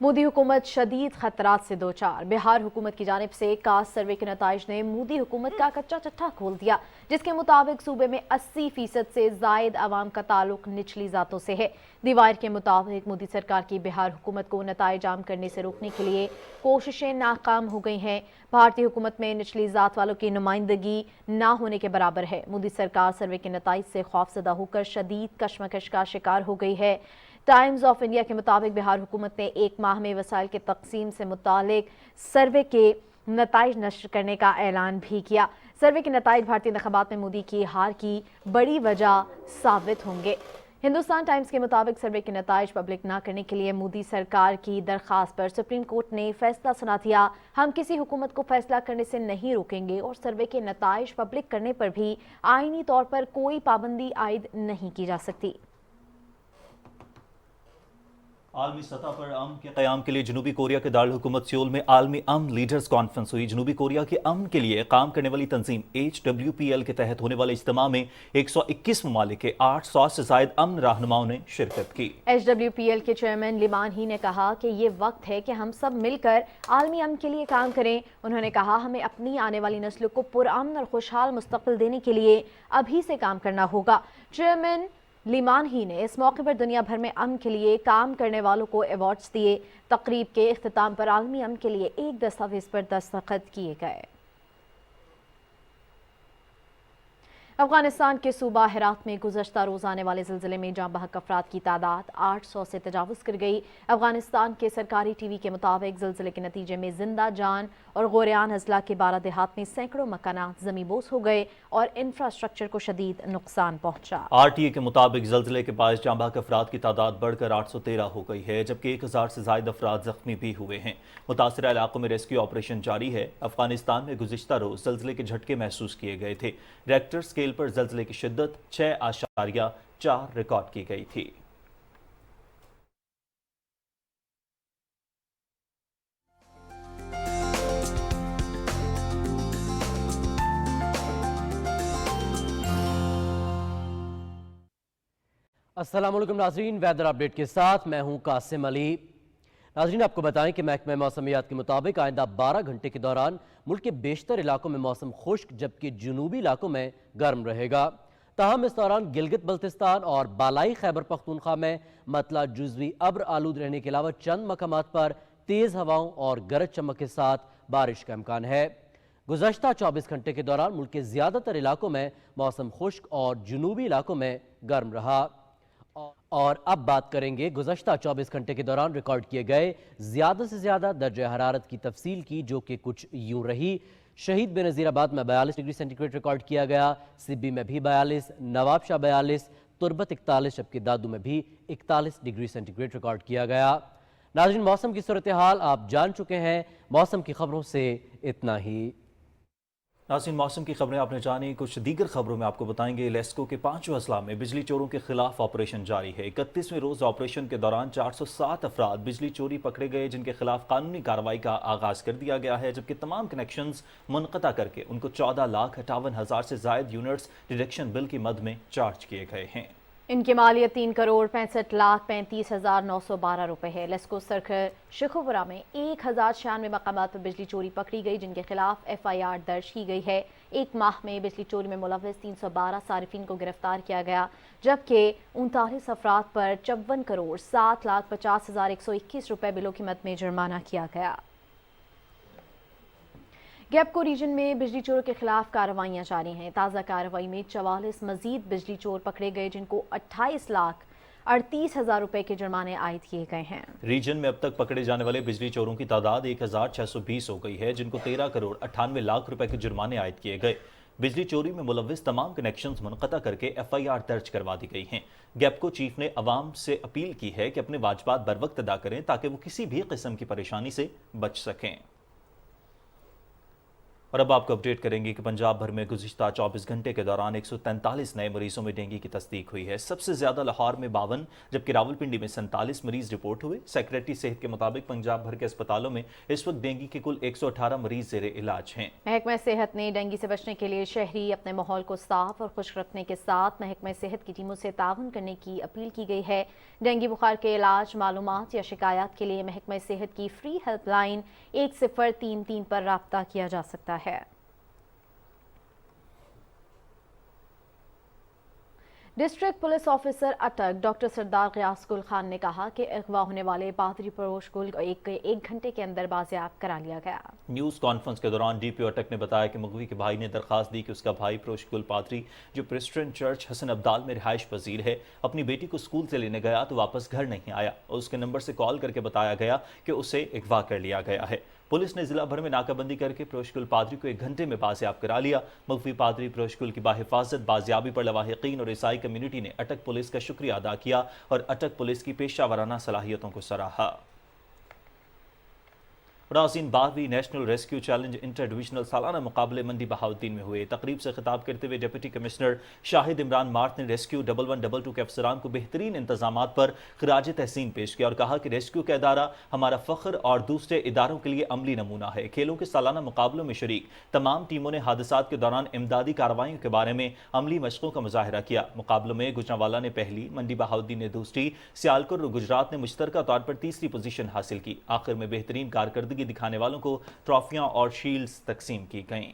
मोदी हुकूमत शदीद खतरात से दो चार। बिहार हुकूमत की जानिब से कास्ट सर्वे के नताइज ने मोदी हुकूमत का कच्चा चट्टा खोल दिया, जिसके मुताबिक सूबे में 80% से जायद आवाम का ताल्लुक निचली जातों से है। दीवार के मुताबिक मोदी सरकार की बिहार हुकूमत को नताइज आम करने से रोकने के लिए कोशिशें नाकाम हो गई हैं। भारतीय हुकूमत में निचली जात वालों की नुमाइंदगी ना होने के बराबर है। मोदी सरकार सर्वे के नताइज से खौफजदा होकर शदीद कशमकश का शिकार हो गई है। टाइम्स ऑफ इंडिया के मुताबिक बिहार हुकूमत ने एक माह में वसाइल के तकसीम से मुतालिक सर्वे के नताइज नश्र करने का ऐलान भी किया। सर्वे के नताइज भारतीय इंतखाबात में मोदी की हार की बड़ी वजह साबित होंगे। हिंदुस्तान टाइम्स के मुताबिक सर्वे के नताइज पब्लिक ना करने के लिए मोदी सरकार की दरख्वास्त पर सुप्रीम कोर्ट ने फैसला सुना दिया। हम किसी हुकूमत को फैसला करने से नहीं रोकेंगे और सर्वे के नताइज पब्लिक करने पर भी आईनी तौर पर कोई पाबंदी आयद नहीं की जा सकती। आलमी सतह पर अमन के क़याम के लिए जनूबी कोरिया के दारुल हुकूमत सियोल में आलमी अमन लीडर्स कॉन्फ्रेंस हुई। जनूबी कोरिया के अमन के लिए काम करने वाली तंजीम HWPL के तहत होने वाले इज्तिमा में 121 ममालिक के 800 से जायद अमन रहनुमाओं ने शिरकत की। HWPL के चेयरमैन लिमान ही ने कहा कि ये वक्त है कि हम सब मिलकर आलमी अमन के लिए काम करें। उन्होंने कहा हमें अपनी आने वाली नस्ल को पुरअमन और खुशहाल मुस्तक़बिल देने के लिए अभी से काम करना होगा। चेयरमैन लिमान ही ने इस मौके पर दुनिया भर में अमन के लिए काम करने वालों को अवार्ड्स दिए। तकरीब के इख्तिताम पर आलमी अमन के लिए एक दस्तावेज पर दस्तखत किए गए। अफगानिस्तान के सूबा हेरात में गुज़श्ता रोज़ आने वाले ज़िलज़िले में जाँ बहक अफराद की तादाद 800 से तजावुज़ कर गई। अफगानिस्तान के सरकारी टीवी के मुताबिक ज़िलज़िले के नतीजे में जिंदा जान और गोरियान अजला के 12 देहात में सैकड़ों मकानात ज़मींबोस हो गए और इंफ्रास्ट्रक्चर को शदीद नुकसान पहुँचा। RTA के मुताबिक ज़िलज़िले के बायस जाँ बहक अफराद की तादाद बढ़कर 813 हो गई है, जबकि 1000 से ज़ायद अफराद ज़ख्मी भी हुए हैं। मुतासरा इलाकों में रेस्क्यू ऑपरेशन जारी है। अफगानिस्तान में गुज़िश्ता रोज़ ज़िलज़िले के झटके महसूस किए गए थे। रेक्टर स्केल पर ज़िलज़िले की शिद्दत 6.4 रिकॉर्ड की गई थी। अस्सलाम वालेकुम नाज़रीन, वेदर अपडेट के साथ मैं हूं कासिम अली। नाज़रीन, आपको बताएं कि महकमा मौसमियात के मुताबिक आइंदा 12 घंटे के दौरान मुल्क के बेशतर इलाकों में मौसम खुश्क जबकि जुनूबी इलाकों में गर्म रहेगा। ताहम इस दौरान गिलगित बल्तिस्तान और बालाई खैबर पख्तूनख्वा में मतला जुज़वी अब्र आलूद रहने के अलावा चंद मकामात पर तेज़ हवाओं और गरज चमक के साथ बारिश का इम्कान है। गुज़श्ता 24 घंटे के दौरान मुल्क के ज़्यादातर इलाकों में मौसम खुश्क और जुनूबी इलाकों में गर्म रहा। और अब बात करेंगे गुज़श्ता 24 घंटे के दौरान रिकॉर्ड किए गए ज़्यादा से ज़्यादा दर्जा हरारत की तफसील की, जो कि कुछ यूँ रही। शहीद बेनज़ीराबाद में 42 डिग्री सेंटीग्रेड रिकॉर्ड किया गया, सिब्बी में भी 42, नवाबशाह 42, तुरबत 41, जबकि दादू में भी 41 डिग्री सेंटीग्रेड रिकॉर्ड किया गया। नाज़रीन, मौसम की सूरत हाल आप जान चुके हैं। मौसम की खबरों से इतना ही। नाज़रीन, मौसम की खबरें आपने जानी। कुछ दीगर खबरों में आपको बताएंगे लेस्को के 5वें अजला में बिजली चोरों के खिलाफ ऑपरेशन जारी है। 31वें रोज़ ऑपरेशन के दौरान 407 अफराद बिजली चोरी पकड़े गए, जिनके खिलाफ कानूनी कार्रवाई का आगाज़ कर दिया गया है, जबकि तमाम कनेक्शंस मुनक़ता करके उनको 14,58,000 से ज़ायद यूनिट्स डिडक्शन बिल की मद में चार्ज किए गए हैं। इनकी मालियत 3,65,35,912 रुपए है। लेस्को सर्कल शिखोपुरा में 1096 मकामात पर बिजली चोरी पकड़ी गई, जिनके खिलाफ FIR दर्ज की गई है। एक माह में बिजली चोरी में मुलव्वस 312 सारिफिन को गिरफ्तार किया गया, जबकि 39 अफराद पर 54,50,50,121 रुपए बिलों की मद में जुर्माना किया गया। गैपको रीजन में बिजली चोरों के खिलाफ कार्रवाइयां जारी हैं। ताज़ा कार्रवाई में 44 मजीद बिजली चोर पकड़े गए, जिनको 28,38,000 रुपए के जुर्माने आयद किए गए हैं। रीजन में अब तक पकड़े जाने वाले बिजली चोरों की तादाद 1,620 हो गई है, जिनको 13,98,00,000 रुपए के जुर्माने आयद किए गए। बिजली चोरी में मुलव्विस तमाम कनेक्शंस मुनक़ता करके FIR दर्ज करवा दी गई हैं। गैपको चीफ ने अवाम से अपील की है कि अपने वाजबात बर वक्त अदा करें, ताकि वो किसी भी किस्म की परेशानी से बच सकें। اور اب آپ کو اپڈیٹ کریں گے کہ پنجاب بھر میں گزشتہ 24 گھنٹے کے دوران 143 نئے مریضوں میں ڈینگی کی تصدیق ہوئی ہے۔ سب سے زیادہ لاہور میں 52 جبکہ راولپنڈی میں 47 مریض رپورٹ ہوئے۔ سیکریٹری صحت کے مطابق پنجاب بھر کے اسپتالوں میں اس وقت ڈینگی کے کل 118 مریض زیر علاج ہیں۔ محکمہ صحت نے ڈینگی سے بچنے کے لیے شہری اپنے ماحول کو صاف اور خشک رکھنے کے ساتھ محکمہ صحت کی ٹیموں سے تعاون کرنے کی اپیل کی گئی ہے۔ ڈینگی بخار کے علاج، معلومات یا شکایات کے لیے محکمہ صحت کی فری ہیلپ لائن 1033 پر رابطہ کیا جا سکتا ہے۔ ڈسٹرکٹ پولیس آفیسر اٹک ڈاکٹر سردار غیاث گل خان نے کہا کہ اغوا ہونے والے پادری پروش گل کو ایک گھنٹے کے اندر بازیاب کرا لیا گیا۔ نیوز کانفرنس کے دوران ڈی پی او اٹک نے بتایا کہ مغوی کے بھائی نے درخواست دی کہ اس کا بھائی پروش گل پادری جو پریسٹرن چرچ حسن ابدال میں رہائش پذیر ہے اپنی بیٹی کو اسکول سے لینے گیا تو واپس گھر نہیں آیا اور اس کے نمبر سے کال کر کے بتایا گیا کہ اسے اغوا کر لیا گیا ہے۔ پولیس نے ضلع بھر میں ناکہ بندی کر کے پروشکل پادری کو 1 گھنٹے میں بازیاب کرا لیا۔ مغوی پادری پروشکل کی باحفاظت بازیابی پر لواحقین اور عیسائی کمیونٹی نے اٹک پولیس کا شکریہ ادا کیا اور اٹک پولیس کی پیشہ ورانہ صلاحیتوں کو سراہا۔ ناظرین، 12ویں national rescue challenge inter divisional سالانہ مقابلے منڈی بہاؤالدین میں ہوئے۔ تقریب سے خطاب کرتے ہوئے ڈپٹی کمشنر شاہد عمران مارت نے ریسکیو 1122 کے افسران کو بہترین انتظامات پر خراج تحسین پیش کیا اور کہا کہ ریسکیو کا ادارہ ہمارا فخر اور دوسرے اداروں کے لیے عملی نمونہ ہے۔ کھیلوں کے سالانہ مقابلوں میں شریک تمام ٹیموں نے حادثات کے دوران امدادی کارروائیوں کے بارے میں عملی مشقوں کا مظاہرہ کیا۔ مقابلوں میں گجرانوالہ نے پہلی، منڈی بہاؤالدین نے دوسری، سیالکوٹ اور گجرات نے مشترکہ طور پر تیسری پوزیشن حاصل کی۔ آخر میں بہترین کارکردگی دکھانے والوں کو ٹرافیاں اور شیلڈز تقسیم کی گئیں۔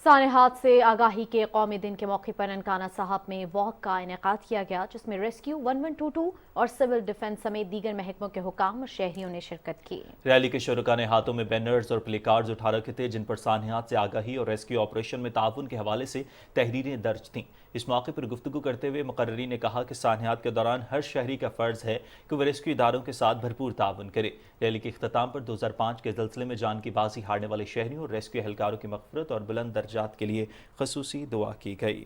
سانحات سے آگاہی کے قومی دن کے موقع پر ننکانہ صاحب میں واک کا انعقاد کیا گیا جس میں ریسکیو 1122 اور سول ڈیفنس سمیت دیگر محکموں کے حکام اور شہریوں نے شرکت کی۔ ریلی کے شرکاء نے ہاتھوں میں بینرز اور پلے کارڈز اٹھا رکھے تھے جن پر سانحات سے آگاہی اور ریسکیو آپریشن میں تعاون کے حوالے سے تحریریں درج تھیں۔ اس موقع پر گفتگو کرتے ہوئے مقررین نے کہا کہ سانحات کے دوران ہر شہری کا فرض ہے کہ وہ ریسکیو اداروں کے ساتھ بھرپور تعاون کرے۔ ریلی کے اختتام پر 2005 کے زلزلے میں جان کی بازی ہارنے والے شہریوں اور ریسکیو اہلکاروں کی مغفرت اور بلند درجات کے لیے خصوصی دعا کی گئی۔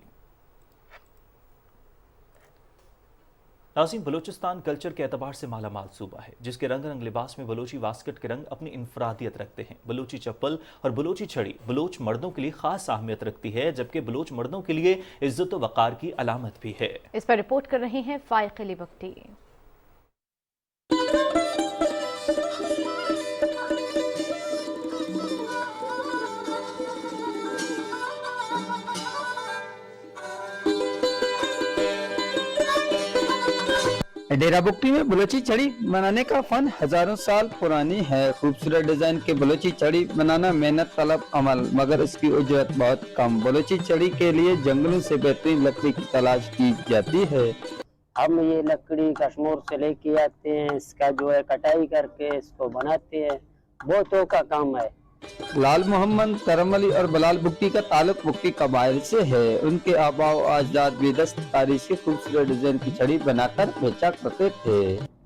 ناظرین، بلوچستان کلچر کے اعتبار سے مالا مال صوبہ ہے جس کے رنگ رنگ لباس میں بلوچی واسکٹ کے رنگ اپنی انفرادیت رکھتے ہیں۔ بلوچی چپل اور بلوچی چھڑی بلوچ مردوں کے لیے خاص اہمیت رکھتی ہے جبکہ بلوچ مردوں کے لیے عزت و وقار کی علامت بھی ہے۔ اس پر رپورٹ کر رہے ہیں فائق علی بکٹی۔ ڈیرہ بگٹی میں بلوچی چھڑی بنانے کا فن ہزاروں سال پرانی ہے۔ خوبصورت ڈیزائن کے بلوچی چھڑی بنانا محنت طلب عمل مگر اس کی اجرت بہت کم۔ بلوچی چھڑی کے لیے جنگلوں سے بہترین لکڑی کی تلاش کی جاتی ہے۔ ہم یہ لکڑی کشمیر سے لے کے آتے ہیں، اس کا جو ہے کٹائی کر کے اس کو بناتے ہیں، بہتوں کا کام ہے۔ لال محمد، کرم علی اور بلال بگٹی کا تعلق بگٹی قبائل سے ہے۔ ان کے آباء و اجداد بھی دستکاری سے خوبصورت ڈیزائن کی چھڑی بنا کر بیچا کرتے تھے۔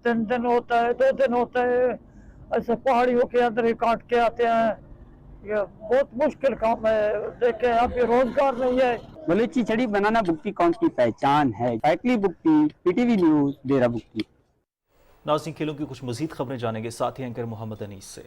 3 دن ہوتا ہے، 2 دن ہوتا ہے، ایسے پہاڑیوں کے اندر ہی کاٹ کے آتے ہیں۔ یہ بہت مشکل کام ہے، دیکھیں یہاں پہ روزگار نہیں ہے۔ بلوچی چھڑی بنانا بگٹی قوم کی پہچان ہے۔ فائقلی Bugti, P T V news, Dera Bugti. ناظرین، کھیلوں کی کچھ مزید خبریں جانیں گے ساتھی اینکر محمد انیس سے۔